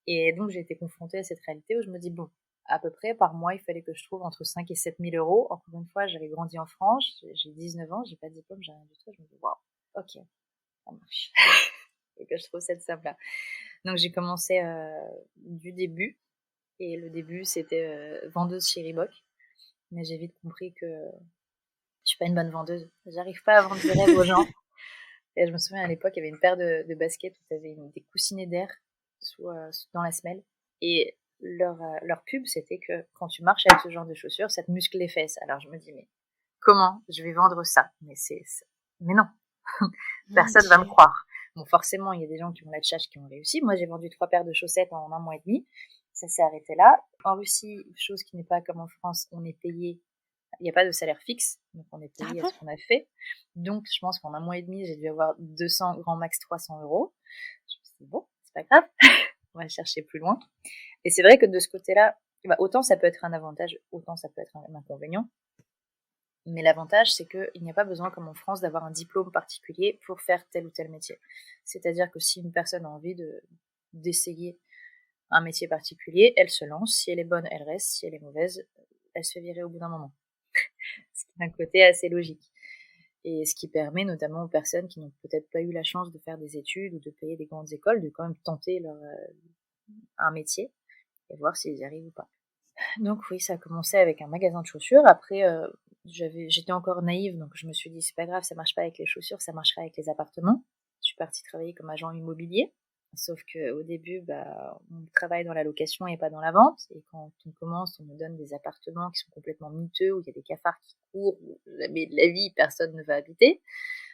Et donc j'ai été confrontée à cette réalité où je me dis bon, à peu près par mois, il fallait que je trouve entre 5 et 7 000 €. Encore une fois, j'avais grandi en France, j'ai 19 ans, j'ai pas de diplôme, j'ai rien du tout. Je me dis waouh, ok, ça marche. Et que je trouve cette somme-là. Donc j'ai commencé du début. Et le début, c'était vendeuse chez Reebok. Mais j'ai vite compris que je suis pas une bonne vendeuse. J'arrive pas à vendre du rêve aux gens. Et je me souviens à l'époque, il y avait une paire de baskets où tu avais des coussinets d'air dans la semelle. Et leur pub, c'était que quand tu marches avec ce genre de chaussures, ça te muscle les fesses. Alors je me dis, mais comment je vais vendre ça? Mais non, Mon personne va me Dieu. croire. Bon, forcément, il y a des gens qui ont la tchatche qui ont réussi. Moi, j'ai vendu 3 paires de chaussettes en un mois et demi. Ça s'est arrêté là. En Russie, chose qui n'est pas comme en France, on est payé. Il n'y a pas de salaire fixe, donc on est Ah payé à bon? ce qu'on a fait. Donc, je pense qu'en un mois et demi, j'ai dû avoir 200, grand max 300 €. Je me suis dit, bon, c'est pas grave, on va chercher plus loin. Et c'est vrai que de ce côté-là, autant ça peut être un avantage, autant ça peut être un inconvénient. Mais l'avantage, c'est qu'il n'y a pas besoin, comme en France, d'avoir un diplôme particulier pour faire tel ou tel métier. C'est-à-dire que si une personne a envie d'essayer un métier particulier, elle se lance. Si elle est bonne, elle reste. Si elle est mauvaise, elle se fait virer au bout d'un moment. Ce qui est un côté assez logique. Et ce qui permet notamment aux personnes qui n'ont peut-être pas eu la chance de faire des études ou de payer des grandes écoles, de quand même tenter un métier et voir s'ils y arrivent ou pas. Donc oui, ça a commencé avec un magasin de chaussures. Après, j'étais encore naïve, donc je me suis dit: «C'est pas grave, ça marche pas avec les chaussures, ça marchera avec les appartements». Je suis partie travailler comme agent immobilier. Sauf qu'au début, on travaille dans la location et pas dans la vente. Et quand on commence, on nous donne des appartements qui sont complètement miteux, où il y a des cafards qui courent, où jamais de la vie personne ne va habiter.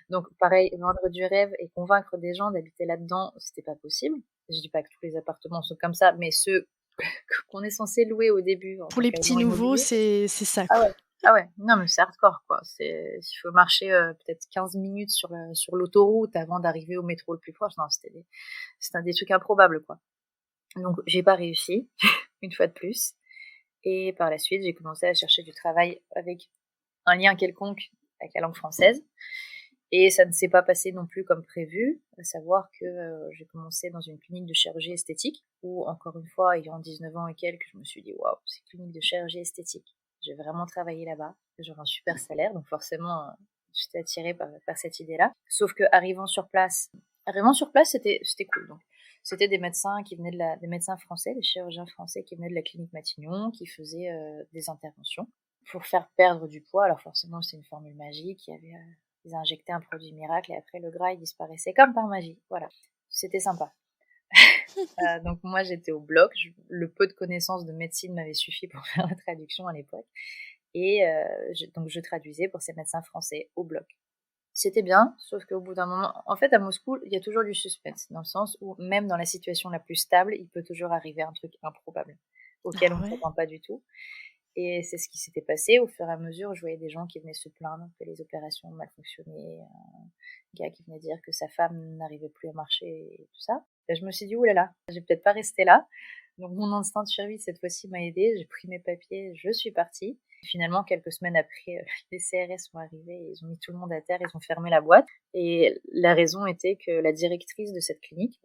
Donc pareil, vendre du rêve et convaincre des gens d'habiter là-dedans, c'était pas possible. Je dis pas que tous les appartements sont comme ça, mais ceux qu'on est censé louer au début en Pour tant les petits qu'agent nouveaux, immobilier. c'est ça, Ah quoi. ouais, ah ouais, non mais c'est hardcore quoi. Il faut marcher peut-être 15 minutes sur l'autoroute avant d'arriver au métro le plus proche. Non, c'était des trucs improbables quoi. Donc j'ai pas réussi une fois de plus. Et par la suite, j'ai commencé à chercher du travail avec un lien quelconque avec la langue française. Et ça ne s'est pas passé non plus comme prévu, à savoir que j'ai commencé dans une clinique de chirurgie esthétique, où encore une fois, ayant 19 ans et quelques, je me suis dit waouh, c'est clinique de chirurgie esthétique. J'ai vraiment travaillé là-bas, j'aurai un super salaire, donc forcément, j'étais attirée par cette idée-là. Sauf que arrivant sur place, c'était cool. Donc, c'était des médecins des médecins français, des chirurgiens français qui venaient de la clinique Matignon, qui faisaient des interventions pour faire perdre du poids. Alors forcément, c'est une formule magique. Ils injectaient un produit miracle et après le gras il disparaissait comme par magie. Voilà, c'était sympa. Donc moi j'étais au bloc. Le peu de connaissances de médecine m'avait suffi pour faire la traduction à l'époque. Et donc je traduisais pour ces médecins français au bloc. C'était bien, sauf qu'au bout d'un moment, en fait à Moscou, il y a toujours du suspense, dans le sens où même dans la situation la plus stable, il peut toujours arriver un truc improbable, auquel on Ah ne ouais? s'attend pas du tout. Et c'est ce qui s'était passé. Au fur et à mesure, je voyais des gens qui venaient se plaindre que les opérations mal fonctionnaient, un gars qui venait dire que sa femme n'arrivait plus à marcher et tout ça. Et je me suis dit, ouh là là, j'ai peut-être pas resté là. Donc mon instinct de survie cette fois-ci m'a aidé. J'ai pris mes papiers, je suis partie. Finalement, quelques semaines après, les CRS sont arrivés, ils ont mis tout le monde à terre, ils ont fermé la boîte. Et la raison était que la directrice de cette clinique,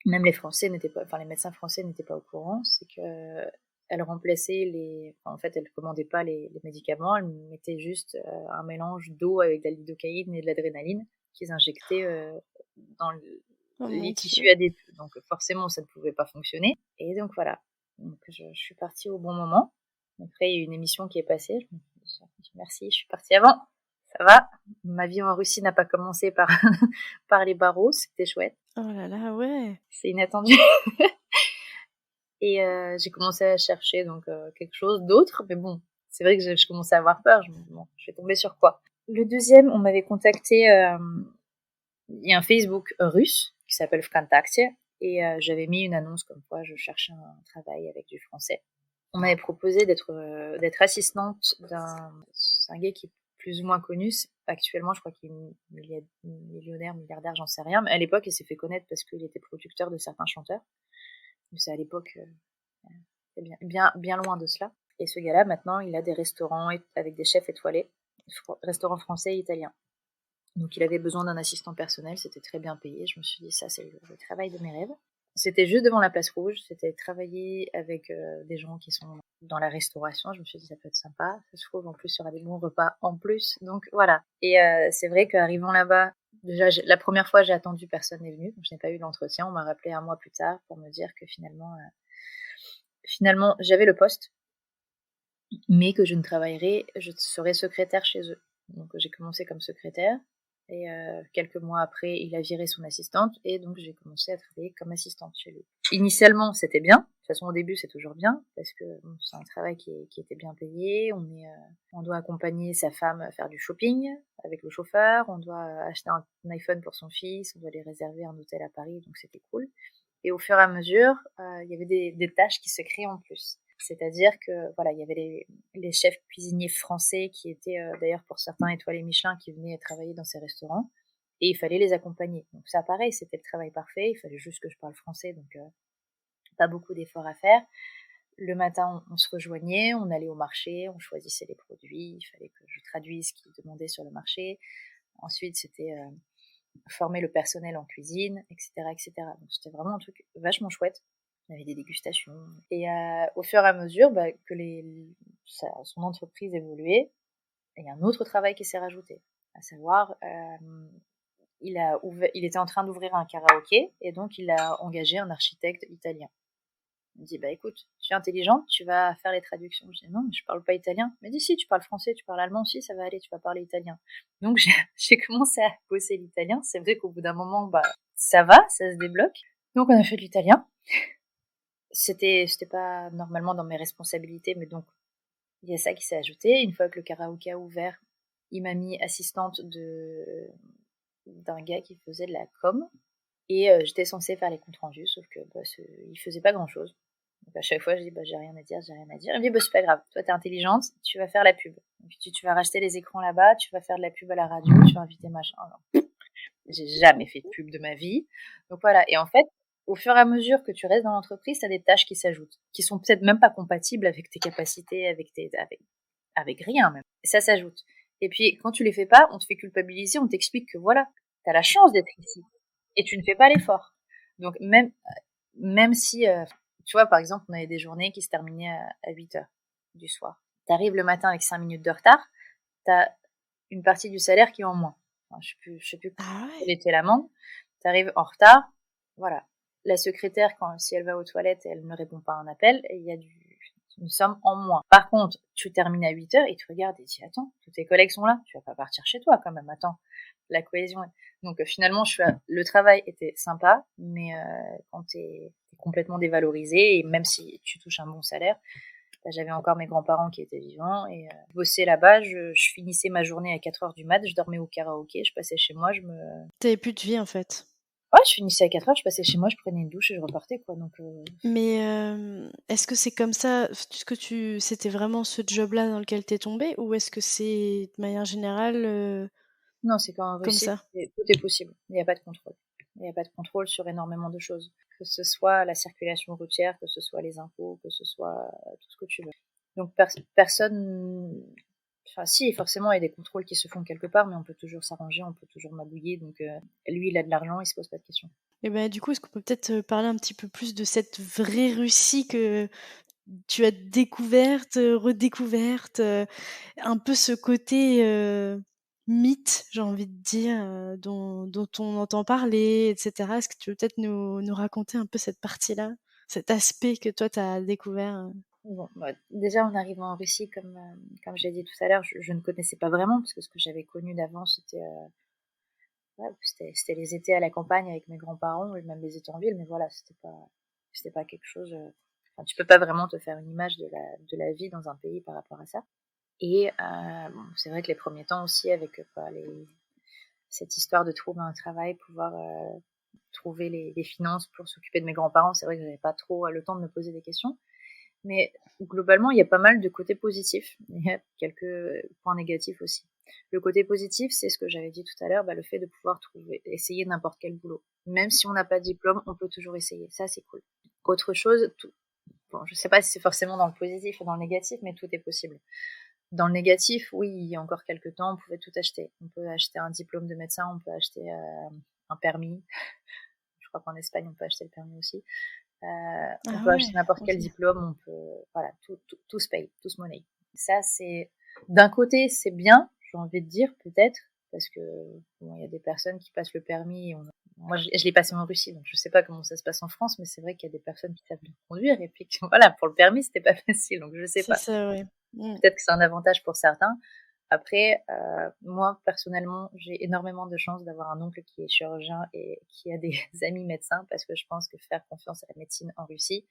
même les Français n'étaient pas, enfin les médecins français n'étaient pas au courant, c'est que elle remplaçait en fait, elle commandait pas les médicaments, elle mettait juste un mélange d'eau avec de la lidocaïne et de l'adrénaline qu'ils injectaient dans Oh mon les Dieu. tissus adipeux. Donc forcément, ça ne pouvait pas fonctionner. Et donc voilà. Donc je suis partie au bon moment. Après, il y a eu une émission qui est passée. Je me suis dit, merci, je suis partie avant. Ça va. Ma vie en Russie n'a pas commencé par par les barreaux, c'était chouette. Oh là là, ouais. C'est inattendu. Et j'ai commencé à chercher donc quelque chose d'autre, mais bon, c'est vrai que je commençais à avoir peur. Je me dis bon, je vais tomber sur quoi. Le deuxième, on m'avait contacté. Il y a un Facebook russe qui s'appelle Vkontakte et j'avais mis une annonce comme quoi je cherchais un travail avec du français. On m'avait proposé d'être assistante c'est un gars qui est plus ou moins connu. Actuellement, je crois qu'il est millionnaire, milliardaire, j'en sais rien. Mais à l'époque, il s'est fait connaître parce qu'il était producteur de certains chanteurs. Mais c'est à l'époque, c'est bien loin de cela. Et ce gars-là, maintenant, il a des restaurants avec des chefs étoilés, restaurants français et italiens. Donc il avait besoin d'un assistant personnel, c'était très bien payé. Je me suis dit, ça c'est le travail de mes rêves. C'était juste devant la place rouge, c'était travailler avec des gens qui sont dans la restauration. Je me suis dit, ça peut être sympa. Ça se trouve, en plus, il y aura des bons repas en plus. Donc voilà. Et c'est vrai qu'arrivant là-bas, déjà, la première fois, j'ai attendu, personne n'est venu. Donc je n'ai pas eu l'entretien. On m'a rappelé un mois plus tard pour me dire que finalement, j'avais le poste, mais que je serais secrétaire chez eux. Donc j'ai commencé comme secrétaire. Et quelques mois après, il a viré son assistante et donc j'ai commencé à travailler comme assistante chez lui. Initialement, c'était bien. De toute façon, au début, c'est toujours bien parce que c'est un travail qui était bien payé. On doit accompagner sa femme à faire du shopping avec le chauffeur. On doit acheter un iPhone pour son fils. On doit lui réserver un hôtel à Paris, donc c'était cool. Et au fur et à mesure, il y avait des tâches qui se créaient en plus. C'est-à-dire que voilà, il y avait les chefs cuisiniers français qui étaient d'ailleurs pour certains étoilés Michelin qui venaient travailler dans ces restaurants et il fallait les accompagner. Donc ça pareil, c'était le travail parfait, il fallait juste que je parle français donc pas beaucoup d'efforts à faire. Le matin, on se rejoignait, on allait au marché, on choisissait les produits, il fallait que je traduise ce qu'ils demandaient sur le marché. Ensuite, c'était former le personnel en cuisine, etc., etc. Donc c'était vraiment un truc vachement chouette. On avait des dégustations. Et au fur et à mesure que son entreprise évoluait, il y a un autre travail qui s'est rajouté. À savoir, il était en train d'ouvrir un karaoké et donc il a engagé un architecte italien. Il me dit, bah écoute, tu es intelligente, tu vas faire les traductions. Je dis, non, mais je parle pas italien. Il m'a dit, si, tu parles français, tu parles allemand aussi, ça va aller, tu vas parler italien. Donc j'ai commencé à bosser l'italien. C'est vrai qu'au bout d'un moment, bah ça va, ça se débloque. Donc on a fait de l'italien. C'était pas normalement dans mes responsabilités, mais donc il y a ça qui s'est ajouté. Une fois que le karaoké a ouvert, il m'a mis assistante d'un gars qui faisait de la com. Et j'étais censée faire les comptes rendus, sauf que bah, il faisait pas grand-chose. Donc à chaque fois, je dis, bah, j'ai rien à dire. Il me dit, bah, c'est pas grave, toi t'es intelligente, tu vas faire la pub. Et puis tu vas racheter les écrans là-bas, tu vas faire de la pub à la radio, tu vas inviter machin. Non. J'ai jamais fait de pub de ma vie. Donc voilà. Et en fait, au fur et à mesure que tu restes dans l'entreprise, t'as des tâches qui s'ajoutent, qui sont peut-être même pas compatibles avec tes capacités, avec rien même. Et ça s'ajoute. Et puis quand tu les fais pas, on te fait culpabiliser, on t'explique que voilà, t'as la chance d'être ici et tu ne fais pas l'effort. Donc même si, tu vois, par exemple, on avait des journées qui se terminaient à 8 heures du soir. T'arrives le matin avec 5 minutes de retard, t'as une partie du salaire qui est en moins. Enfin, je sais plus Ah quelle ouais? était l'amende. T'arrives en retard, voilà. La secrétaire, si elle va aux toilettes, elle ne répond pas à un appel, et il y a une somme en moins. Par contre, tu termines à 8 heures, et tu regardes et tu dis, attends, tous tes collègues sont là, tu vas pas partir chez toi quand même, attends. La cohésion. Donc finalement, le travail était sympa, mais quand t'es complètement dévalorisé, et même si tu touches un bon salaire, j'avais encore mes grands-parents qui étaient vivants, et je bossais là-bas, je finissais ma journée à 4 heures du mat, je dormais au karaoké, je passais chez moi, T'avais plus de vie en fait. Ouais, je finissais à 4 heures, je passais chez moi, je prenais une douche et je repartais, quoi. Donc, Mais est-ce que c'est comme ça, c'était vraiment ce job-là dans lequel t'es tombée, ou est-ce que c'est de manière générale non, c'est qu'en comme Russie, ça? tout est possible. Il n'y a pas de contrôle. Il n'y a pas de contrôle sur énormément de choses. Que ce soit la circulation routière, que ce soit les impôts, que ce soit tout ce que tu veux. Donc, personne. Enfin, si, forcément, il y a des contrôles qui se font quelque part, mais on peut toujours s'arranger, on peut toujours magouiller. Donc, lui, il a de l'argent, il se pose pas de questions. Et ben du coup, est-ce qu'on peut peut-être parler un petit peu plus de cette vraie Russie que tu as découverte, redécouverte, un peu ce côté mythe, j'ai envie de dire, dont on entend parler, etc. Est-ce que tu veux peut-être nous raconter un peu cette partie-là, cet aspect que toi, tu as découvert? Bon, bah, déjà, en arrivant en Russie, comme j'ai dit tout à l'heure, je ne connaissais pas vraiment, parce que ce que j'avais connu d'avant, ouais, c'était les étés à la campagne avec mes grands-parents, et même les étés en ville, mais voilà, c'était pas quelque chose. Enfin, tu peux pas vraiment te faire une image de la vie dans un pays par rapport à ça. Et bon, c'est vrai que les premiers temps aussi, avec cette histoire de trouver un travail, pouvoir trouver les finances pour s'occuper de mes grands-parents, c'est vrai que j'avais pas trop le temps de me poser des questions. Mais globalement, il y a pas mal de côtés positifs. Il y a quelques points négatifs aussi. Le côté positif, c'est ce que j'avais dit tout à l'heure, le fait de pouvoir essayer n'importe quel boulot. Même si on n'a pas de diplôme, on peut toujours essayer. Ça, c'est cool. Autre chose, bon, je sais pas si c'est forcément dans le positif ou dans le négatif, mais tout est possible. Dans le négatif, oui, il y a encore quelques temps, on pouvait tout acheter. On peut acheter un diplôme de médecin, on peut acheter un permis. Je crois qu'en Espagne, on peut acheter le permis aussi. On Ah peut acheter ouais, n'importe quel OK. diplôme, voilà, tout se paye, tout se monnaie. Ça, d'un côté, c'est bien, j'ai envie de dire, peut-être, parce que, bon, il y a des personnes qui passent le permis, moi, je l'ai passé en Russie, donc je sais pas comment ça se passe en France, mais c'est vrai qu'il y a des personnes qui savent bien conduire, et puis, voilà, pour le permis, c'était pas facile, donc je sais C'est pas. ça, ouais. Mmh. Peut-être que c'est un avantage pour certains. Après, moi, personnellement, j'ai énormément de chance d'avoir un oncle qui est chirurgien et qui a des amis médecins, parce que je pense que faire confiance à la médecine en Russie,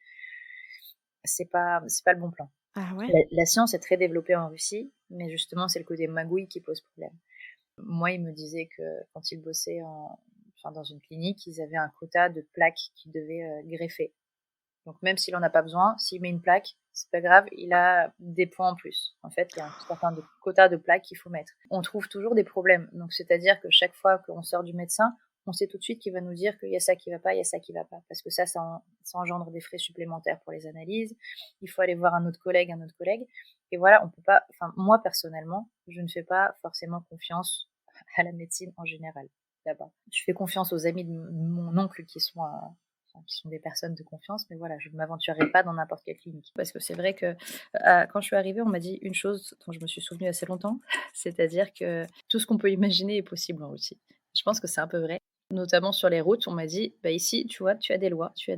c'est pas le bon plan. Ah ouais? La science est très développée en Russie, mais justement, c'est le côté magouille qui pose problème. Moi, il me disait que quand il bossait dans une clinique, ils avaient un quota de plaques qu'ils devaient greffer. Donc même s'il en a pas besoin, s'il met une plaque, c'est pas grave, il a des points en plus. En fait, il y a un certain quota de plaques qu'il faut mettre. On trouve toujours des problèmes. Donc c'est-à-dire que chaque fois qu'on sort du médecin, on sait tout de suite qu'il va nous dire qu'il y a ça qui va pas, il y a ça qui va pas. Parce que ça engendre des frais supplémentaires pour les analyses. Il faut aller voir un autre collègue. Et voilà, on peut pas, enfin, moi personnellement, je ne fais pas forcément confiance à la médecine en général, là-bas. Je fais confiance aux amis de mon oncle qui sont des personnes de confiance, mais voilà, je ne m'aventurerai pas dans n'importe quelle clinique. Parce que c'est vrai que quand je suis arrivée, on m'a dit une chose dont je me suis souvenue assez longtemps, c'est-à-dire que tout ce qu'on peut imaginer est possible en Russie. Je pense que c'est un peu vrai. Notamment sur les routes, on m'a dit, bah ici, tu vois, tu as des lois, tu as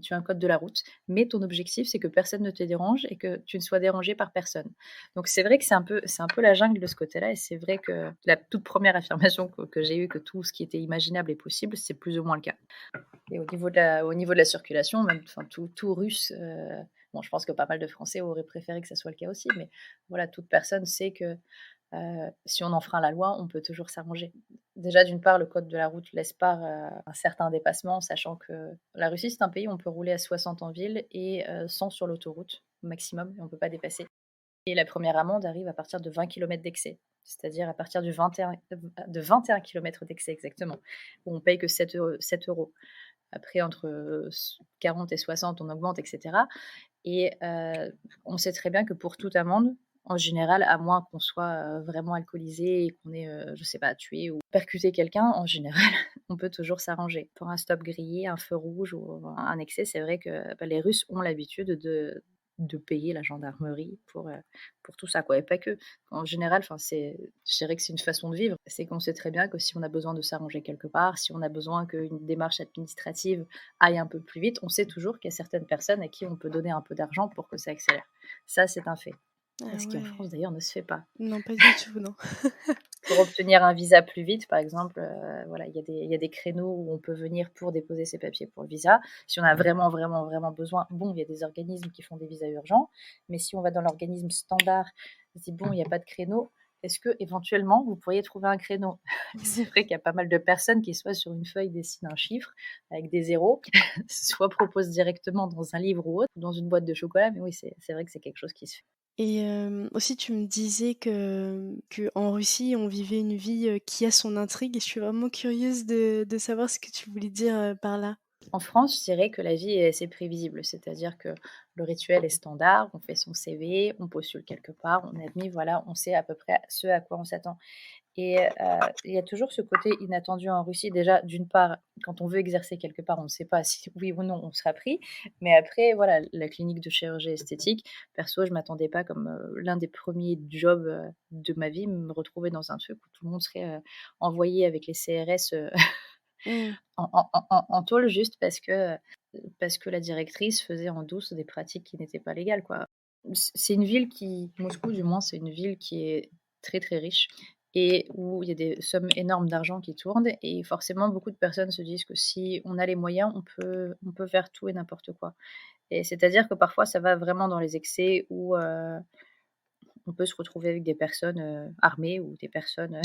tu as un code de la route, mais ton objectif, c'est que personne ne te dérange et que tu ne sois dérangé par personne. Donc c'est vrai que c'est un peu la jungle de ce côté-là, et c'est vrai que la toute première affirmation que j'ai eue, que tout ce qui était imaginable est possible, c'est plus ou moins le cas. Et au niveau de la circulation, même, enfin, tout russe, bon, je pense que pas mal de Français auraient préféré que ça soit le cas aussi, mais voilà, toute personne sait que si on enfreint la loi, on peut toujours s'arranger. Déjà, d'une part, le code de la route laisse pas un certain dépassement, sachant que la Russie, c'est un pays où on peut rouler à 60 en ville et 100 sur l'autoroute au maximum, et on ne peut pas dépasser. Et la première amende arrive à partir de 20 kilomètres d'excès, c'est-à-dire à partir de 21 kilomètres d'excès exactement, où on paye que 7 euros. Après, entre 40 et 60, on augmente, etc. Et on sait très bien que pour toute amende, en général, à moins qu'on soit vraiment alcoolisé et qu'on ait, je sais pas, tué ou percuté quelqu'un, en général, on peut toujours s'arranger. Pour un stop grillé, un feu rouge ou un excès, c'est vrai que les Russes ont l'habitude de payer la gendarmerie pour tout ça, quoi. Et pas que. En général, je dirais que c'est une façon de vivre. C'est qu'on sait très bien que si on a besoin de s'arranger quelque part, si on a besoin qu'une démarche administrative aille un peu plus vite, on sait toujours qu'il y a certaines personnes à qui on peut donner un peu d'argent pour que ça accélère. Ça, c'est un fait. Ah Ce qui en ouais. France d'ailleurs ne se fait pas. Non, pas du tout, non. Pour obtenir un visa plus vite, par exemple, voilà, il y a des créneaux où on peut venir pour déposer ses papiers pour le visa. Si on a vraiment, vraiment, vraiment besoin, bon, il y a des organismes qui font des visas urgents, mais si on va dans l'organisme standard, on se dit, bon, il n'y a pas de créneau, est-ce que éventuellement vous pourriez trouver un créneau? C'est vrai qu'il y a pas mal de personnes qui, soit sur une feuille, dessinent un chiffre avec des zéros, soit proposent directement dans un livre ou autre, ou dans une boîte de chocolat, mais oui, c'est vrai que c'est quelque chose qui se fait. Et aussi tu me disais qu'en Russie, on vivait une vie, qui a son intrigue et je suis vraiment curieuse de savoir ce que tu voulais dire, par là. En France, je dirais que la vie est assez prévisible, c'est-à-dire que le rituel est standard, on fait son CV, on postule quelque part, on est admis, voilà, on sait à peu près ce à quoi on s'attend. Et il y a toujours ce côté inattendu en Russie. Déjà, d'une part, quand on veut exercer quelque part, on ne sait pas si oui ou non on sera pris. Mais après, voilà, la clinique de chirurgie esthétique, perso, je m'attendais pas comme l'un des premiers jobs de ma vie, me retrouver dans un truc où tout le monde serait envoyé avec les CRS Mmh. en tôle juste parce que la directrice faisait en douce des pratiques qui n'étaient pas légales, quoi. C'est une ville Moscou du moins, c'est une ville qui est très, très riche et où il y a des sommes énormes d'argent qui tournent, et forcément beaucoup de personnes se disent que si on a les moyens, on peut faire tout et n'importe quoi, et c'est-à-dire que parfois ça va vraiment dans les excès où, on peut se retrouver avec des personnes, armées, ou des personnes,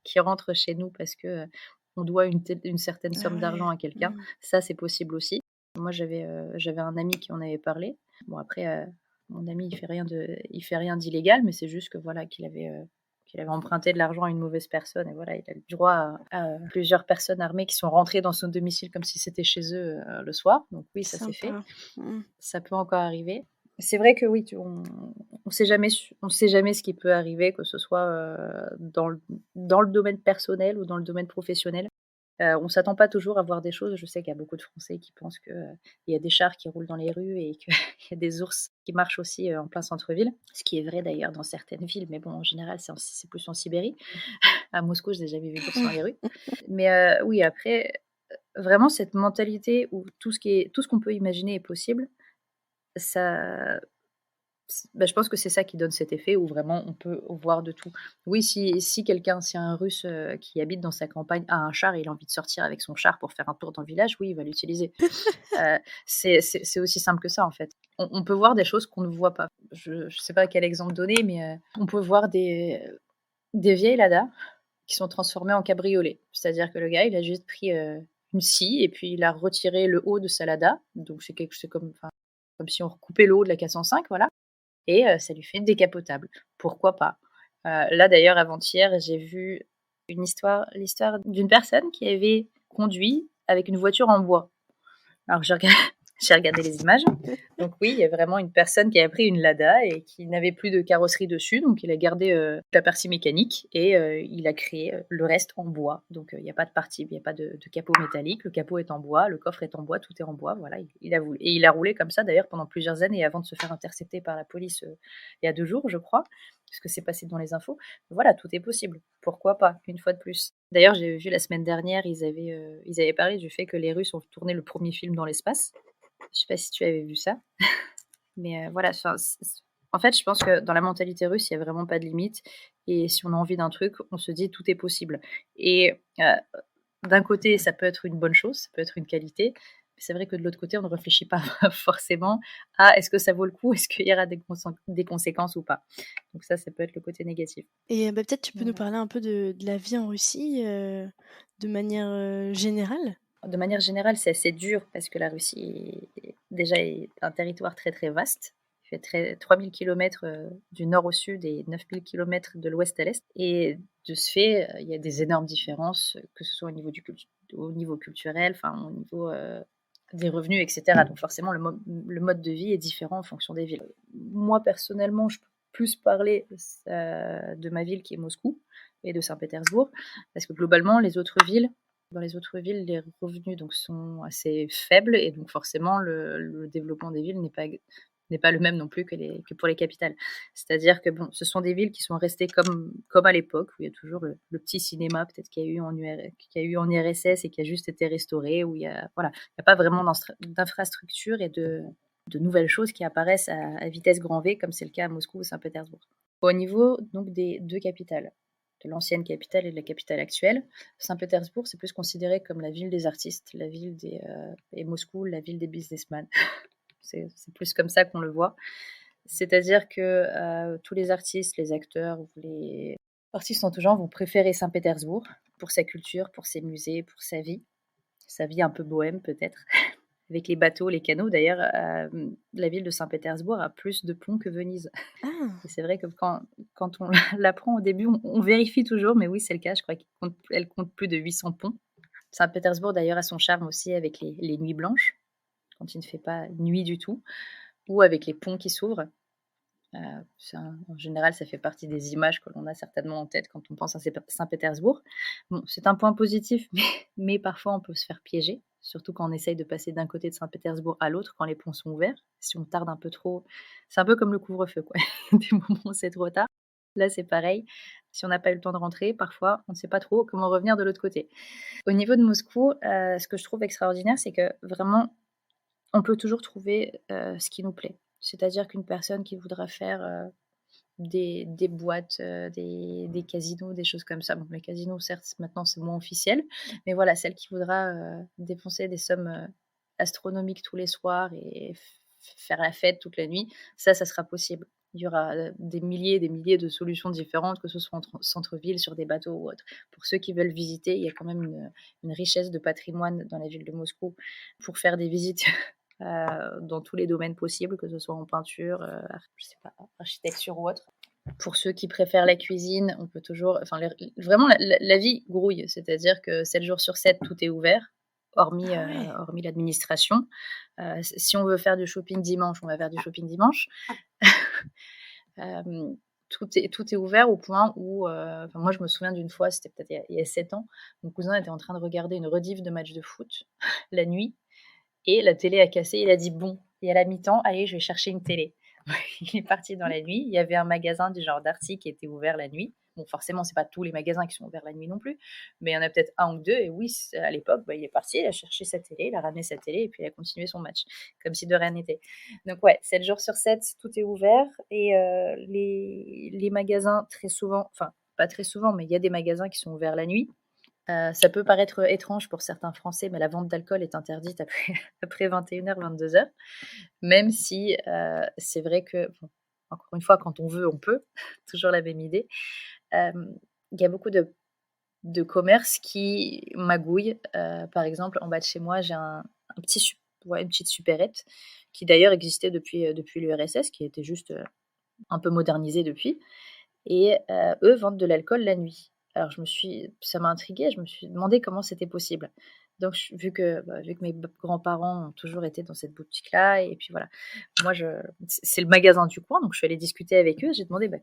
qui rentrent chez nous parce que, on doit une certaine Ah somme ouais. d'argent à quelqu'un. Mmh. Ça, c'est possible aussi. Moi, j'avais un ami qui en avait parlé. Bon après, mon ami, il fait rien d'illégal, mais c'est juste que voilà, qu'il avait emprunté de l'argent à une mauvaise personne, et voilà, il a eu droit à plusieurs personnes armées qui sont rentrées dans son domicile comme si c'était chez eux, le soir. Donc oui, ça s'est fait. Sympa. Mmh. Ça peut encore arriver. C'est vrai que oui, on sait jamais ce qui peut arriver, que ce soit, dans le domaine personnel ou dans le domaine professionnel. On s'attend pas toujours à voir des choses. Je sais qu'il y a beaucoup de Français qui pensent que, il y a des chars qui roulent dans les rues et qu'il y a des ours qui marchent aussi, en plein centre-ville. Ce qui est vrai d'ailleurs dans certaines villes, mais bon, en général, c'est plus en Sibérie. À Moscou, je n'ai jamais vu d'ours dans les rues. Mais, oui, après, vraiment cette mentalité où tout ce qu'on peut imaginer est possible, ça je pense que c'est ça qui donne cet effet où vraiment on peut voir de tout. Oui, si un Russe, qui habite dans sa campagne a un char et il a envie de sortir avec son char pour faire un tour dans le village, oui, il va l'utiliser. C'est aussi simple que ça, en fait. On peut voir des choses qu'on ne voit pas. Je sais pas quel exemple donner, mais, on peut voir des vieilles Lada qui sont transformées en cabriolet. C'est-à-dire que le gars, il a juste pris, une scie et puis il a retiré le haut de sa Lada, donc c'est comme si on recoupait le haut de la 405, voilà, et ça lui fait une décapotable. Pourquoi pas? Là d'ailleurs avant-hier, j'ai vu l'histoire d'une personne qui avait conduit avec une voiture en bois. Alors j'ai regardé les images. Donc oui, il y a vraiment une personne qui a pris une Lada et qui n'avait plus de carrosserie dessus, donc il a gardé, la partie mécanique, et il a créé, le reste en bois. Donc il y a pas de partie, il y a pas de capot métallique, le capot est en bois, le coffre est en bois, tout est en bois, voilà, il a voulu, et il a roulé comme ça d'ailleurs pendant plusieurs années avant de se faire intercepter par la police, il y a 2 jours, je crois, puisque c'est passé dans les infos. Voilà, tout est possible. Pourquoi pas, une fois de plus? D'ailleurs, j'ai vu la semaine dernière, ils avaient parlé du fait que les Russes ont tourné le premier film dans l'espace. Je sais pas si tu avais vu ça, mais voilà, en fait, je pense que dans la mentalité russe, il y a vraiment pas de limite et si on a envie d'un truc, on se dit: «Tout est possible» et d'un côté, ça peut être une bonne chose, ça peut être une qualité, mais c'est vrai que de l'autre côté, on ne réfléchit pas forcément à: «Est-ce que ça vaut le coup? Est-ce qu'il y aura des conséquences ou pas?» Donc ça peut être le côté négatif. Et peut-être tu peux nous Voilà. parler un peu de la vie en Russie, de manière, générale? De manière générale, c'est assez dur parce que la Russie est un territoire très, très vaste. Il fait 3 000 kilomètres, du nord au sud et 9 000 kilomètres de l'ouest à l'est et de ce fait, il y a des énormes différences, que ce soit au niveau culturel, enfin au niveau, des revenus et cetera. Donc forcément le mode de vie est différent en fonction des villes. Moi personnellement, je peux plus parler, de ma ville qui est Moscou et de Saint-Pétersbourg parce que globalement dans les autres villes, les revenus donc sont assez faibles et donc forcément le développement des villes n'est pas le même non plus que pour les capitales. C'est-à-dire que bon, ce sont des villes qui sont restées comme à l'époque où il y a toujours le petit cinéma peut-être qu'il y a eu en URSS et qui a juste été restauré, où il y a voilà, il y a pas vraiment d'infrastructures et de nouvelles choses qui apparaissent à vitesse grand V comme c'est le cas à Moscou ou Saint-Pétersbourg. Au niveau donc des 2 capitales, de l'ancienne capitale et de la capitale actuelle. Saint-Pétersbourg, c'est plus considéré comme la ville des artistes, la ville et Moscou, la ville des businessmen. C'est plus comme ça qu'on le voit. C'est-à-dire que tous les artistes, les acteurs, les artistes en tout genre vont préférer Saint-Pétersbourg pour sa culture, pour ses musées, pour sa vie un peu bohème peut-être. Avec les bateaux, les canaux. D'ailleurs, la ville de Saint-Pétersbourg a plus de ponts que Venise. Ah! Et c'est vrai que quand on l'apprend au début, on vérifie toujours, mais oui, c'est le cas. Je crois qu'elle compte plus de 800 ponts. Saint-Pétersbourg, d'ailleurs, a son charme aussi avec les nuits blanches, quand il ne fait pas nuit du tout, ou avec les ponts qui s'ouvrent. En général, ça fait partie des images que l'on a certainement en tête quand on pense à Saint-Pétersbourg. Bon, c'est un point positif, mais parfois on peut se faire piéger, surtout quand on essaye de passer d'un côté de Saint-Pétersbourg à l'autre quand les ponts sont ouverts. Si on tarde un peu trop, c'est un peu comme le couvre-feu, quoi. Des moments où c'est trop tard. Là, c'est pareil. Si on n'a pas eu le temps de rentrer, parfois, on ne sait pas trop comment revenir de l'autre côté. Au niveau de Moscou, ce que je trouve extraordinaire, c'est que vraiment, on peut toujours trouver ce qui nous plaît. C'est-à-dire qu'une personne qui voudra faire des boîtes, des casinos, des choses comme ça. Bon, les casinos, certes, maintenant, c'est moins officiel, mais voilà, celle qui voudra dépenser des sommes astronomiques tous les soirs et faire la fête toute la nuit, ça sera possible. Il y aura des milliers et des milliers de solutions différentes, que ce soit en centre-ville, sur des bateaux ou autre. Pour ceux qui veulent visiter, il y a quand même une richesse de patrimoine dans la ville de Moscou pour faire des visites dans tous les domaines possibles, que ce soit en peinture, je sais pas, architecture ou autre. Pour ceux qui préfèrent la cuisine, on peut toujours, enfin, vraiment la vie grouille, c'est-à-dire que 7 jours sur 7, tout est ouvert, hormis, Ah ouais! hormis l'administration. Si on veut faire du shopping dimanche, on va faire du shopping dimanche. Tout est ouvert au point où, enfin, moi je me souviens d'une fois, c'était peut-être il y a 7 ans, mon cousin était en train de regarder une rediff de match de foot la nuit et la télé a cassé. Il a dit: «Bon, et à la mi-temps, allez, je vais chercher une télé». Il est parti dans la nuit. Il y avait un magasin du genre Darty qui était ouvert la nuit. Bon, forcément, c'est pas tous les magasins qui sont ouverts la nuit non plus, mais il y en a peut-être un ou deux. Et oui, à l'époque, bah, il est parti, il a cherché sa télé, il a ramené sa télé et puis il a continué son match, comme si de rien n'était. Donc ouais, 7 jours sur 7, tout est ouvert et les magasins, très souvent, enfin, pas très souvent, mais il y a des magasins qui sont ouverts la nuit. Ça peut paraître étrange pour certains Français, mais la vente d'alcool est interdite après après 21:00, 22:00. Même si, c'est vrai que, bon, encore une fois, quand on veut, on peut, toujours la même idée. Il y a beaucoup de commerces qui magouillent. Par exemple, en bas de chez moi, j'ai un petit une petite supérette qui d'ailleurs existait depuis l'URSS, qui était juste, un peu modernisée depuis et eux vendent de l'alcool la nuit. Alors ça m'a intriguée, je me suis demandé comment c'était possible. Donc vu que mes grands-parents ont toujours été dans cette boutique-là et puis voilà. Moi c'est le magasin du coin, donc je suis allée discuter avec eux. J'ai demandé: «Bah,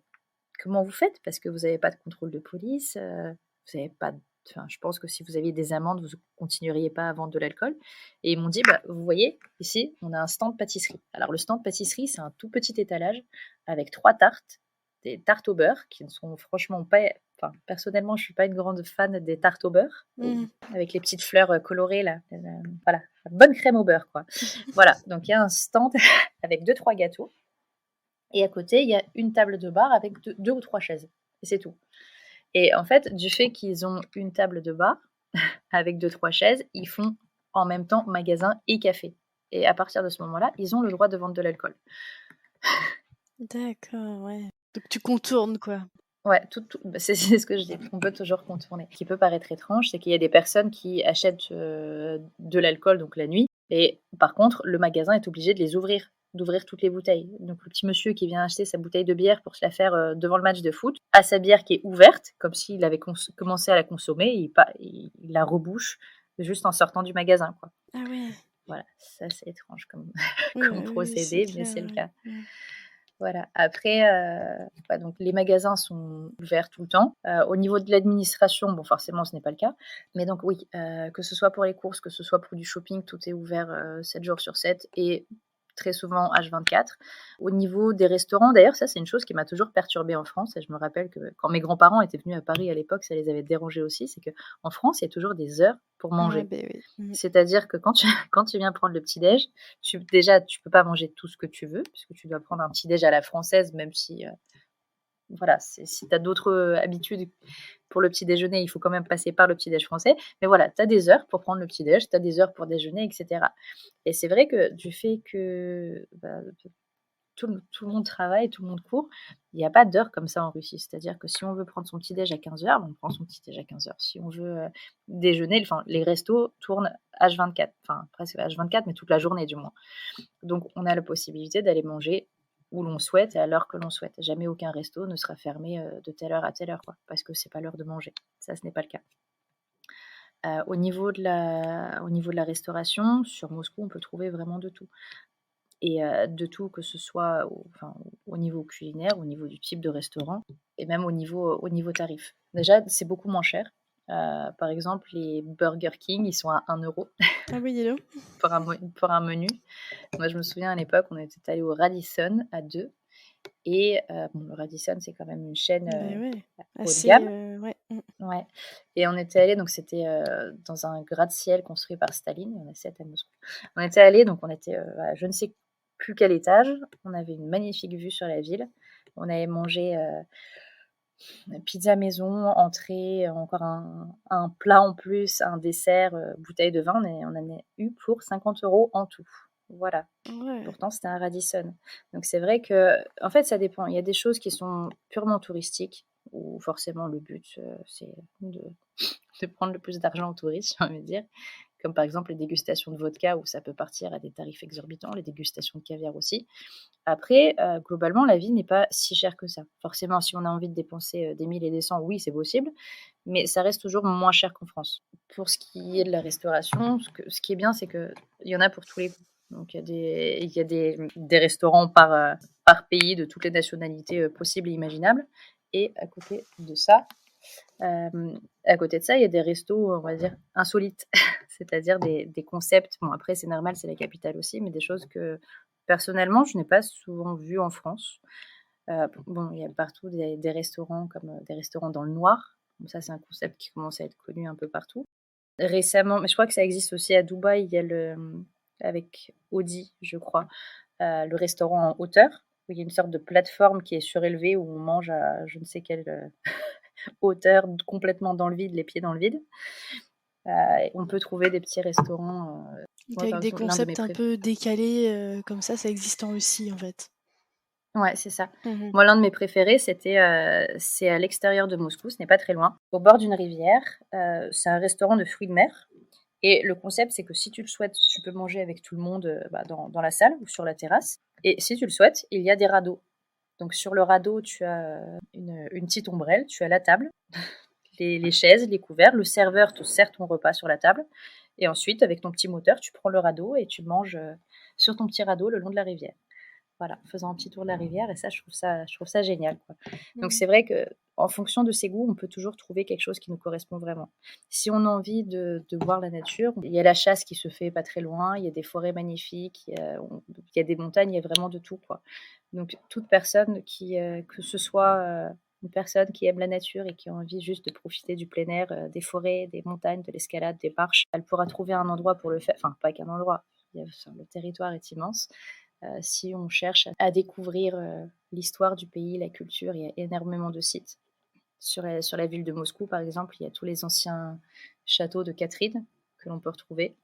comment vous faites? Parce que vous avez pas de contrôle de police, vous avez pas d enfin, je pense que si vous aviez des amendes, vous continueriez pas à vendre de l'alcool» et ils m'ont dit: «Bah, vous voyez, ici, on a un stand pâtisserie». Alors le stand pâtisserie, c'est un tout petit étalage avec 3 tartes des tartes au beurre qui ne sont franchement pas. Enfin, personnellement, je suis pas une grande fan des tartes au beurre avec les petites fleurs colorées là. Voilà, bonne crème au beurre quoi. Voilà, donc il y a un stand avec 2-3 gâteaux et à côté il y a une table de bar avec 2 ou 3 chaises et c'est tout. Et en fait, du fait qu'ils ont une table de bar avec 2-3 chaises, ils font en même temps magasin et café. Et à partir de ce moment-là, ils ont le droit de vendre de l'alcool. D'accord, ouais. Donc tu contournes, quoi. Ouais, c'est ce que je dis. On peut toujours contourner. Ce qui peut paraître étrange, c'est qu'il y a des personnes qui achètent de l'alcool donc la nuit, et par contre, le magasin est obligé de les ouvrir, d'ouvrir toutes les bouteilles. Donc le petit monsieur qui vient acheter sa bouteille de bière pour se la faire devant le match de foot, a sa bière qui est ouverte, comme s'il avait commencé à la consommer, il la rebouche juste en sortant du magasin, quoi. Ah ouais. Voilà, ça c'est étrange comme, Oui, comme oui, procédé, c'est mais clair, c'est le ouais. cas. Voilà. Après, donc les magasins sont ouverts tout le temps. Au niveau de l'administration, bon, forcément, ce n'est pas le cas. Mais donc oui, que ce soit pour les courses, que ce soit pour du shopping, tout est ouvert 7 jours sur 7 et très souvent H24. Au niveau des restaurants, d'ailleurs, ça, c'est une chose qui m'a toujours perturbée en France. Et je me rappelle que quand mes grands-parents étaient venus à Paris à l'époque, ça les avait dérangés aussi. C'est qu'en France, il y a toujours des heures pour manger. Ah, ben oui. C'est-à-dire que quand tu viens prendre le petit-déj, déjà, tu peux pas manger tout ce que tu veux, puisque tu dois prendre un petit-déj à la française, même si, voilà, si tu as d'autres habitudes pour le petit déjeuner, il faut quand même passer par le petit-déj français. Mais voilà, tu as des heures pour prendre le petit-déj, tu as des heures pour déjeuner, etc. Et c'est vrai que du fait que tout le monde travaille, tout le monde court, il n'y a pas d'heure comme ça en Russie. C'est-à-dire que si on veut prendre son petit-déj à 15h, on prend son petit-déj à 15h. Si on veut déjeuner, les restos tournent H24, enfin presque H24, mais toute la journée du moins. Donc on a la possibilité d'aller manger où l'on souhaite et à l'heure que l'on souhaite. Jamais aucun resto ne sera fermé de telle heure à telle heure, quoi, parce que c'est pas l'heure de manger. Ça, ce n'est pas le cas. Au niveau de la restauration, sur Moscou, on peut trouver vraiment de tout. Et de tout, que ce soit au niveau culinaire, au niveau du type de restaurant et même au niveau tarif. Déjà, c'est beaucoup moins cher. Par exemple, les Burger King, ils sont à 1 € Ah oui, dis donc. pour un menu. Moi, je me souviens à l'époque, on était allé au Radisson à 2 et le Radisson, c'est quand même une chaîne Ben ouais. haut de Assez, gamme. ouais. Ouais. Et on était allé, donc c'était dans un gratte-ciel construit par Staline. Il y en a 7 à Moscou. On était allé, donc on était à je ne sais plus quel étage. On avait une magnifique vue sur la ville. On avait mangé pizza maison, entrée, encore un plat en plus, un dessert, bouteille de vin. On en a eu pour 50 € en tout. Voilà. Ouais. Pourtant, c'était un Radisson. Donc c'est vrai que, en fait, ça dépend. Il y a des choses qui sont purement touristiques, où forcément le but, c'est de prendre le plus d'argent aux touristes, j'ai envie de dire. Comme par exemple les dégustations de vodka, où ça peut partir à des tarifs exorbitants, les dégustations de caviar aussi. Après, globalement, la vie n'est pas si chère que ça. Forcément, si on a envie de dépenser des 1000 et des cents, oui, c'est possible, mais ça reste toujours moins cher qu'en France. Pour ce qui est de la restauration, ce qui est bien, c'est qu'il y en a pour tous les goûts. Donc il y a des restaurants par pays de toutes les nationalités possibles et imaginables. Et à côté de ça, il y a des restos, on va dire, insolites, c'est-à-dire des concepts. Bon, après, c'est normal, c'est la capitale aussi, mais des choses que personnellement, je n'ai pas souvent vues en France. Bon, il y a partout des restaurants comme des restaurants dans le noir. Donc ça, c'est un concept qui commence à être connu un peu partout. Récemment, mais je crois que ça existe aussi à Dubaï, il y a avec Audi, je crois, le restaurant en hauteur, où il y a une sorte de plateforme qui est surélevée, où on mange à je ne sais quelle hauteur, complètement dans le vide, les pieds dans le vide. On peut trouver des petits restaurants. Donc Moi, avec par des exemple, l'un de mes concepts un préférés. peu décalés, comme ça existe en Russie, en fait. Ouais, c'est ça. Mmh. Moi, l'un de mes préférés, c'est à l'extérieur de Moscou, ce n'est pas très loin, au bord d'une rivière. C'est un restaurant de fruits de mer. Et le concept, c'est que si tu le souhaites, tu peux manger avec tout le monde dans la salle ou sur la terrasse. Et si tu le souhaites, il y a des radeaux. Donc sur le radeau, tu as une petite ombrelle, tu as la table, les chaises, les couverts, le serveur te sert ton repas sur la table. Et ensuite, avec ton petit moteur, tu prends le radeau et tu manges sur ton petit radeau le long de la rivière. Voilà, faisant un petit tour de la rivière, et ça, je trouve ça génial, quoi. Donc Mmh. c'est vrai que en fonction de ses goûts, on peut toujours trouver quelque chose qui nous correspond vraiment. Si on a envie de voir la nature, il y a la chasse qui se fait pas très loin, il y a des forêts magnifiques, il y a des montagnes, il y a vraiment de tout, quoi. Donc toute personne que ce soit, une personne qui aime la nature et qui a envie juste de profiter du plein air, des forêts, des montagnes, de l'escalade, des marches, elle pourra trouver un endroit pour le faire. Enfin, pas qu'un endroit, le territoire est immense. Si on cherche à découvrir l'histoire du pays, la culture, il y a énormément de sites. Sur la ville de Moscou, par exemple, il y a tous les anciens châteaux de Catherine que l'on peut retrouver,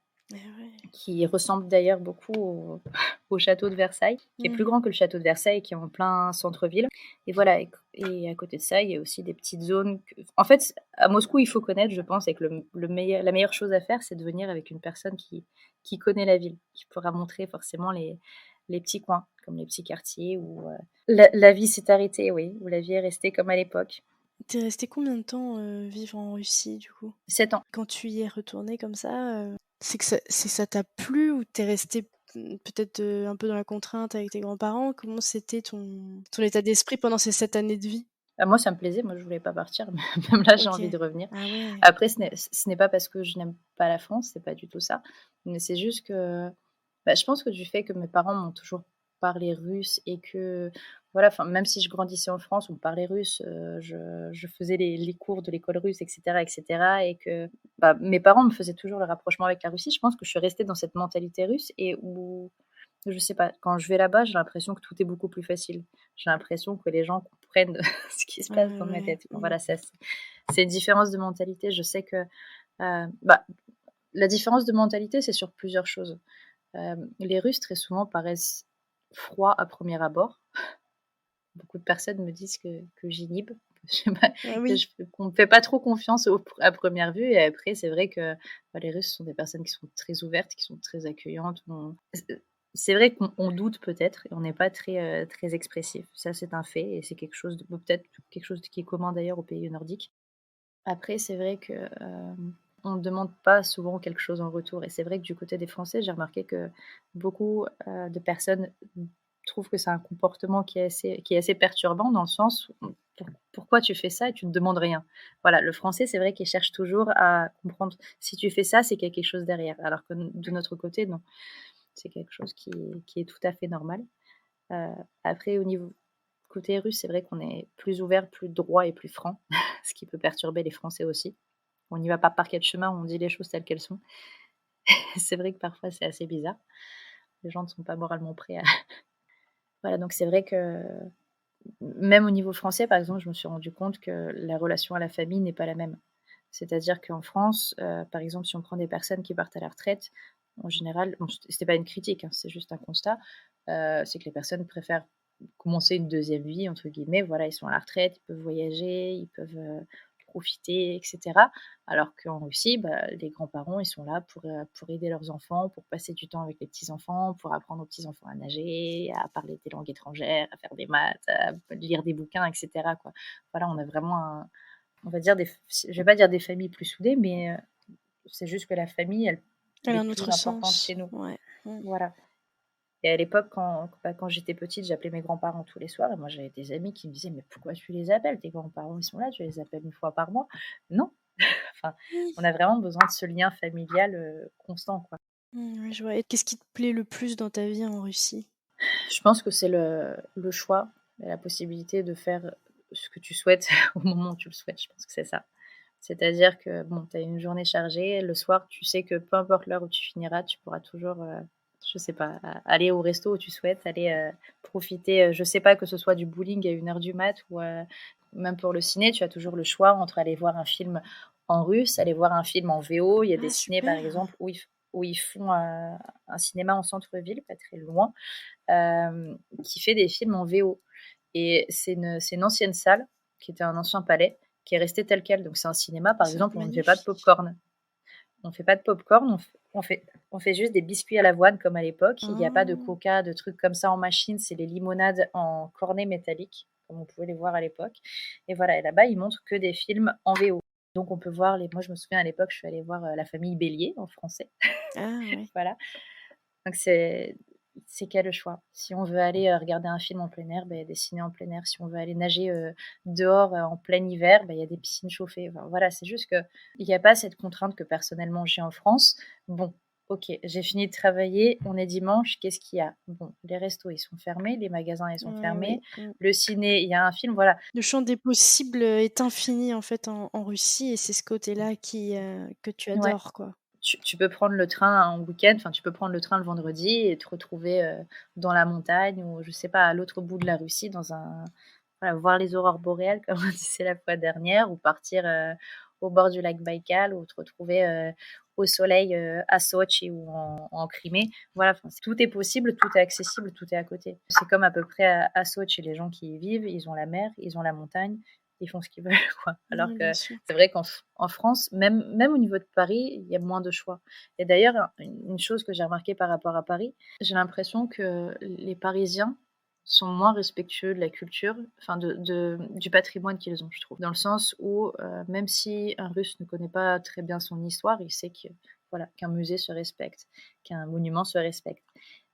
qui ressemblent d'ailleurs beaucoup au château de Versailles, qui est plus grand que le château de Versailles, qui est en plein centre-ville. Et voilà, et à côté de ça, il y a aussi des petites zones. En fait, à Moscou, il faut connaître, je pense, et que la meilleure chose à faire, c'est de venir avec une personne qui connaît la ville, qui pourra montrer forcément les petits coins, comme les petits quartiers, où la vie s'est arrêtée, oui, où la vie est restée comme à l'époque. T'es resté combien de temps vivre en Russie, du coup? 7 ans. Quand tu y es retourné comme ça, c'est que ça t'a plu ou t'es resté peut-être un peu dans la contrainte avec tes grands-parents? Comment c'était ton état d'esprit pendant ces 7 années de vie? Bah, moi, ça me plaisait, moi je voulais pas partir, mais même là, j'ai Ok. envie de revenir. Ah ouais. Après, ce n'est pas parce que je n'aime pas la France, c'est pas du tout ça, mais c'est juste que, bah, je pense que du fait que mes parents m'ont toujours parlé russe et que, voilà, enfin, même si je grandissais en France, on parlait russe, je faisais les cours de l'école russe, et cetera, et cetera, et que, bah, mes parents me faisaient toujours le rapprochement avec la Russie. Je pense que je suis restée dans cette mentalité russe et où, je sais pas, quand je vais là-bas, j'ai l'impression que tout est beaucoup plus facile. J'ai l'impression que les gens comprennent ce qui se Ah passe ouais, dans ma ouais. tête. Bon, voilà, ça, c'est une différence de mentalité. Je sais que, bah, la différence de mentalité, c'est sur plusieurs choses. Les Russes, très souvent, paraissent froids à premier abord. Beaucoup de personnes me disent que j'inhibe, je sais pas, Ah oui. qu'on me fait pas trop confiance à première vue. Et après, c'est vrai que, bah, les Russes sont des personnes qui sont très ouvertes, qui sont très accueillantes. C'est vrai qu'on doute peut-être et on n'est pas très expressif. Ça, c'est un fait et c'est quelque chose peut-être quelque chose qui est commun d'ailleurs aux pays nordiques. Après, c'est vrai que, on ne demande pas souvent quelque chose en retour et c'est vrai que du côté des Français, j'ai remarqué que beaucoup, de personnes trouvent que c'est un comportement qui est assez perturbant dans le sens où pourquoi tu fais ça et tu ne demandes rien? Voilà, le Français, c'est vrai qu'il cherche toujours à comprendre si tu fais ça, c'est qu'il y a quelque chose derrière, alors que de notre côté, non. C'est quelque chose qui est tout à fait normal. Heu, Après au niveau côté russe, c'est vrai qu'on est plus ouvert, plus droit et plus franc, ce qui peut perturber les Français aussi. On n'y va pas par quatre chemins, on dit les choses telles qu'elles sont. C'est vrai que parfois c'est assez bizarre. Les gens ne sont pas moralement prêts à voilà, donc c'est vrai que même au niveau français, par exemple, je me suis rendu compte que la relation à la famille n'est pas la même. C'est-à-dire qu'en France, par exemple, si on prend des personnes qui partent à la retraite, en général, bon, c'était pas une critique, hein, c'est juste un constat, c'est que les personnes préfèrent commencer une deuxième vie entre guillemets. Voilà, ils sont à la retraite, ils peuvent voyager, ils peuvent, profiter et cetera. Alors qu'en Russie, bah, les grands-parents, ils sont là pour aider leurs enfants, pour passer du temps avec les petits-enfants, pour apprendre aux petits-enfants à nager, à parler des langues étrangères, à faire des maths, à lire des bouquins et cetera, quoi. Voilà, on a vraiment on va dire je vais pas dire des familles plus soudées, mais c'est juste que la famille, elle Elle est a un plus autre importante sens. chez nous. Ouais. Mm. Voilà. Et à l'époque, quand j'étais petite, j'appelais mes grands-parents tous les soirs et moi j'avais des amis qui me disaient: «Mais pourquoi tu les appelles? Tes grands-parents, ils sont là, tu les appelles une fois par mois». Non, enfin, on a vraiment besoin de ce lien familial, constant, quoi. Ouais, je vois. Et qu'est-ce qui te plaît le plus dans ta vie en Russie? Je pense que c'est le choix et la possibilité de faire ce que tu souhaites au moment où tu le souhaites. Je pense que c'est ça. C'est-à-dire que, bon, tu as une journée chargée, le soir, tu sais que peu importe l'heure où tu finiras, tu pourras toujours, je sais pas, aller au resto où tu souhaites, aller, profiter, je sais pas, que ce soit du bowling à 1 heure du mat ou, même pour le ciné, tu as toujours le choix entre aller voir un film en russe, aller voir un film en VO. Il y a des Ah cinés, par super! exemple, où ils font, un cinéma en centre-ville, pas très loin, qui fait des films en VO. Et c'est une ancienne salle, qui était un ancien palais, qui est resté tel quel. Donc c'est un cinéma, par Ça va être exemple, on ne fait pas de magnifique. pop-corn. On fait pas de pop-corn, on fait juste des biscuits à l'avoine comme à l'époque. Il n'y a pas de Ah. coca, de trucs comme ça en machine, c'est les limonades en cornet métallique, comme on pouvait les voir à l'époque. Et voilà, et là-bas, ils montrent que des films en VO. Donc on peut voir moi je me souviens à l'époque, je suis allée voir La Famille Bélier en français. Ah ouais. Voilà. Donc c'est quel le choix? Si on veut aller regarder un film en plein air, il y a des ciné en plein air. Si on veut aller nager dehors en plein hiver, il y a des piscines chauffées. Enfin, voilà, c'est juste qu'il n'y a pas cette contrainte que personnellement j'ai en France. Bon, ok, j'ai fini de travailler, on est dimanche, qu'est-ce qu'il y a? Bon, les restos, ils sont fermés, les magasins, ils sont fermés, oui. le ciné, il y a un film, voilà. Le champ des possibles est infini en fait en Russie et c'est ce côté-là que tu Ouais. adores, quoi. Tu peux prendre le train en week-end, enfin, tu peux prendre le train le vendredi et te retrouver dans la montagne ou, je sais pas, à l'autre bout de la Russie, voilà, voir les aurores boréales, comme on disait la fois dernière, ou partir au bord du lac Baïkal, ou te retrouver au soleil à Sochi ou en Crimée. Voilà, tout est possible, tout est accessible, tout est à côté. C'est comme à peu près à Sochi, les gens qui y vivent, ils ont la mer, ils ont la montagne, ils font ce qu'ils veulent, quoi. Alors Oui, que bien sûr. c'est vrai qu'en France, même au niveau de Paris, il y a moins de choix. Et d'ailleurs, une chose que j'ai remarquée par rapport à Paris, j'ai l'impression que les Parisiens sont moins respectueux de la culture, enfin du patrimoine qu'ils ont, je trouve. Dans le sens où, même si un Russe ne connaît pas très bien son histoire, il sait que, voilà, qu'un musée se respecte, qu'un monument se respecte.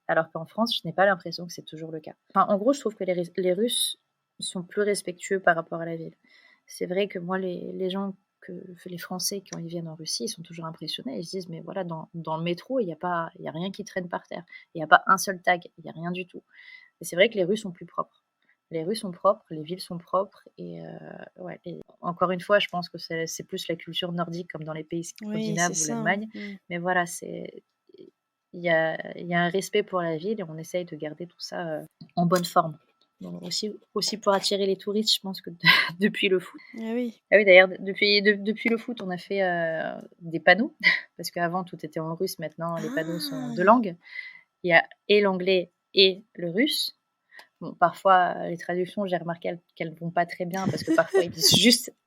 Alors qu'en France, je n'ai pas l'impression que c'est toujours le cas. Enfin, en gros, je trouve que les Russes sont plus respectueux par rapport à la ville. C'est vrai que moi, les gens, les Français, quand ils viennent en Russie, ils sont toujours impressionnés. Ils se disent, mais voilà, dans le métro, il y a rien qui traîne par terre. Il n'y a pas un seul tag, il n'y a rien du tout. Et c'est vrai que les rues sont plus propres. Les rues sont propres, les villes sont propres. Et, ouais, et encore une fois, je pense que c'est plus la culture nordique, comme dans les pays Oui, c'est scandinaves ou ça, hein. l'Allemagne. Mais voilà, il y a un respect pour la ville et on essaye de garder tout ça en bonne forme. Donc aussi pour attirer les touristes, je pense que depuis le foot. Ah oui. Ah oui, d'ailleurs, depuis le foot, on a fait des panneaux, parce qu'avant, tout était en russe. Maintenant, les panneaux sont deux Ah! langues. Il y a et l'anglais et le russe. Bon, parfois, les traductions, j'ai remarqué qu'elles vont pas très bien parce que parfois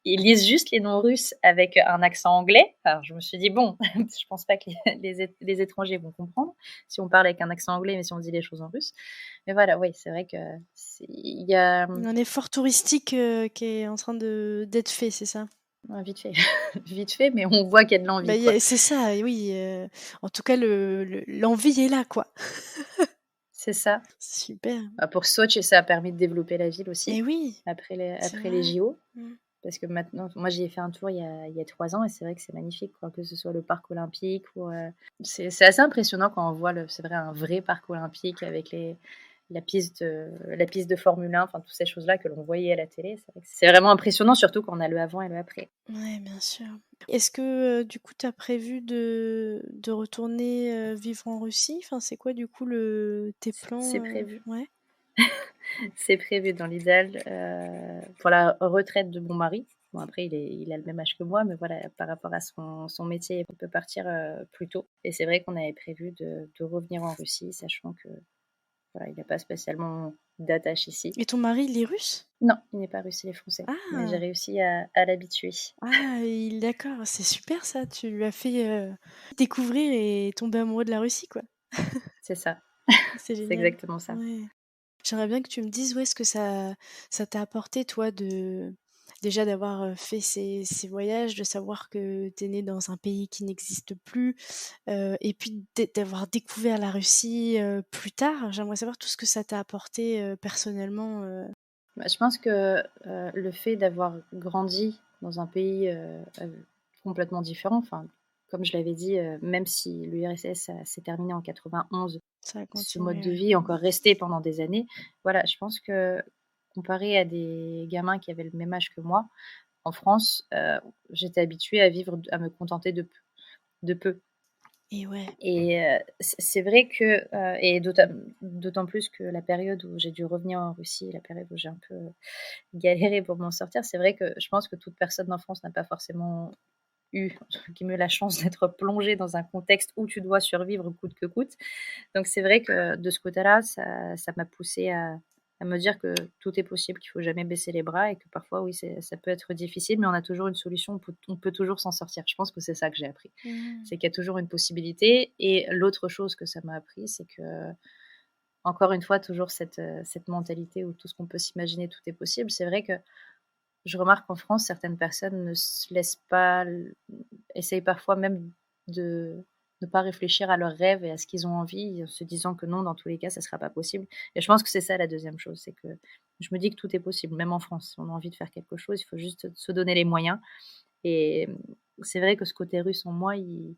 ils lisent juste les noms russes avec un accent anglais. Alors je me suis dit bon, je pense pas que les étrangers vont comprendre si on parle avec un accent anglais, mais si on dit les choses en russe. Mais voilà, oui, c'est vrai que il y a Un effort touristique, qui est en train d'être fait, c'est ça? vite fait, vite fait, mais on voit qu'il y a de Bah, l'envie, quoi. c'est ça, et oui, en tout cas l'envie est là, quoi. C'est ça. Super. Bah, pour Sochi, ça a permis de développer la ville aussi Et oui, après les c'est après les vrai. JO. Mmh. Parce que maintenant, moi j'y ai fait un tour il y a 3 ans et c'est vrai que c'est magnifique, quoi, que ce soit le parc olympique ou c'est assez impressionnant quand on voit c'est vrai, un vrai parc olympique avec la piste de Formule 1, enfin toutes ces choses-là que l'on voyait à la télé. C'est vrai que c'est vraiment impressionnant, surtout quand on a le avant et le après. Ouais, bien sûr. Est-ce que, du coup, tu as prévu de retourner, vivre en Russie? Enfin, c'est quoi, du coup, tes plans, C'est prévu. ouais? C'est prévu dans l'idéal pour la retraite de mon mari. Bon, après, il a le même âge que moi, mais voilà, par rapport à son métier, il peut partir plus tôt. Et c'est vrai qu'on avait prévu de revenir en Russie, sachant que voilà, il n'a pas spécialement d'attache ici. Et ton mari, il est russe? Non, il n'est pas russe, il est français. Mais j'ai Ah! réussi à l'habituer. Ah, il d'accord, c'est super ça, tu lui as fait, découvrir et tomber amoureux de la Russie, quoi. C'est ça, C'est c'est génial. exactement ça. Ouais. J'aimerais bien que tu me dises, ouais, ce que ça t'a apporté, toi, déjà d'avoir, fait ces voyages, de savoir que tu es né dans un pays qui n'existe plus, et puis d'avoir découvert la Russie, plus tard. J'aimerais savoir tout ce que ça t'a apporté, personnellement, Bah, je pense que le fait d'avoir grandi dans un pays complètement différent, enfin, comme je l'avais dit, même si l'URSS s'est terminé en 91, ça a ce mode continué, de ouais. vie est encore resté pendant des années. Voilà, je pense que comparé à des gamins qui avaient le même âge que moi, en France, j'étais habituée à vivre, à me contenter de peu. De peu. Et ouais. Et c'est vrai que, et d'autant plus que la période où j'ai dû revenir en Russie, la période où j'ai un peu galéré pour m'en sortir, c'est vrai que je pense que toute personne en France n'a pas forcément eu, entre guillemets, la chance d'être plongée dans un contexte où tu dois survivre coûte que coûte. Donc c'est vrai que de ce côté-là, ça m'a poussée à me dire que tout est possible, qu'il faut jamais baisser les bras et que parfois, oui, ça peut être difficile, mais on a toujours une solution, on peut toujours s'en sortir. Je pense que c'est ça que j'ai appris. Mmh. C'est qu'il y a toujours une possibilité. Et l'autre chose que ça m'a appris, c'est que, encore une fois, toujours cette mentalité où tout ce qu'on peut s'imaginer, tout est possible. C'est vrai que je remarque qu'en France, certaines personnes ne se laissent pas, essayent parfois même de ne pas réfléchir à leurs rêves et à ce qu'ils ont envie, en se disant que non, dans tous les cas, ça sera pas possible. Et je pense que c'est ça la deuxième chose, c'est que je me dis que tout est possible, même en France. Si on a envie de faire quelque chose, il faut juste se donner les moyens. Et c'est vrai que ce côté russe en moi, il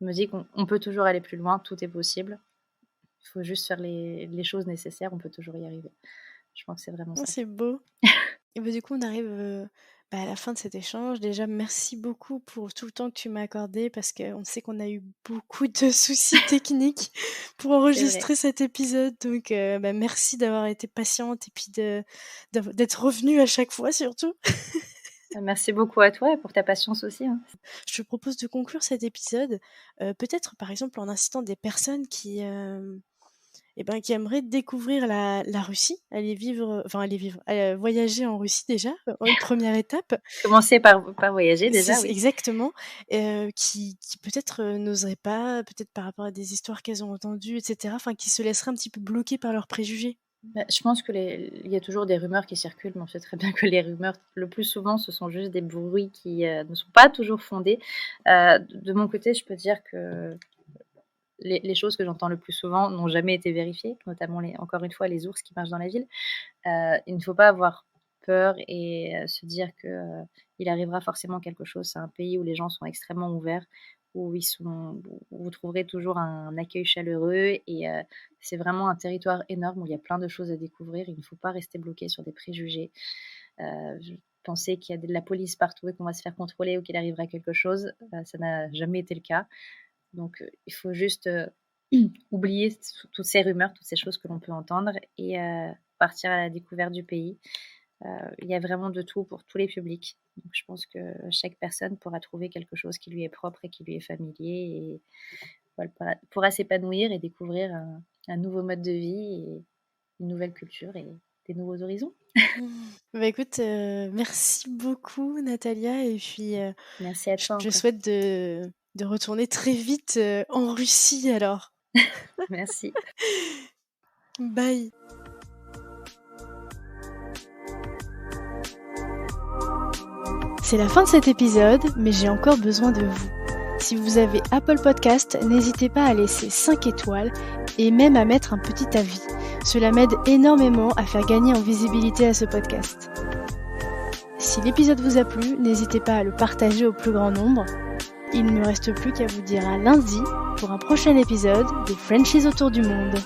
me dit qu'on peut toujours aller plus loin, tout est possible. Il faut juste faire les choses nécessaires, on peut toujours y arriver. Je pense que c'est vraiment Oh, ça. c'est beau. Et bah, du coup, on arrive à la fin de cet échange. Déjà, merci beaucoup pour tout le temps que tu m'as accordé parce qu'on sait qu'on a eu beaucoup de soucis techniques pour C'est vrai. enregistrer cet épisode. Donc, merci d'avoir été patiente et puis d'être revenue à chaque fois surtout. Merci beaucoup à toi et pour ta patience aussi, hein. Je te propose de conclure cet épisode, peut-être par exemple en incitant des personnes qui aimeraient découvrir la Russie, voyager en Russie déjà, en une première étape. Commencer par voyager déjà, C'est oui. exactement, qui peut-être, n'oseraient pas, peut-être par rapport à des histoires qu'elles ont entendues et cetera, enfin qui se laisseraient un petit peu bloquer par leurs préjugés. Bah, je pense que il y a toujours des rumeurs qui circulent, mais on sait très bien que les rumeurs, le plus souvent, ce sont juste des bruits qui, ne sont pas toujours fondés. De mon côté, je peux dire que les choses que j'entends le plus souvent n'ont jamais été vérifiées, notamment encore une fois, les ours qui marchent dans la ville. Il ne faut pas avoir peur et se dire que, il arrivera forcément quelque chose. C'est un pays où les gens sont extrêmement ouverts, où vous trouverez toujours un accueil chaleureux et c'est vraiment un territoire énorme où il y a plein de choses à découvrir. Il ne faut pas rester bloqué sur des préjugés. Penser qu'il y a de la police partout et qu'on va se faire contrôler ou qu'il arrivera quelque chose, ça n'a jamais été le cas. Donc il faut juste, oublier toutes ces rumeurs, toutes ces choses que l'on peut entendre et partir à la découverte du pays. Il y a vraiment de tout pour tous les publics. Donc je pense que chaque personne pourra trouver quelque chose qui lui est propre et qui lui est familier et voilà, pourra s'épanouir et découvrir un nouveau mode de vie et une nouvelle culture et des nouveaux horizons. Bah, écoute, merci beaucoup Natalia et puis, Merci à je toi te encore. souhaite de retourner très vite, en Russie alors. Merci. Bye. C'est la fin de cet épisode, mais j'ai encore besoin de vous. Si vous avez Apple Podcast, n'hésitez pas à laisser 5 étoiles et même à mettre un petit avis. Cela m'aide énormément à faire gagner en visibilité à ce podcast. Si l'épisode vous a plu, n'hésitez pas à le partager au plus grand nombre. Il ne me reste plus qu'à vous dire à lundi pour un prochain épisode des Frenchies autour du monde.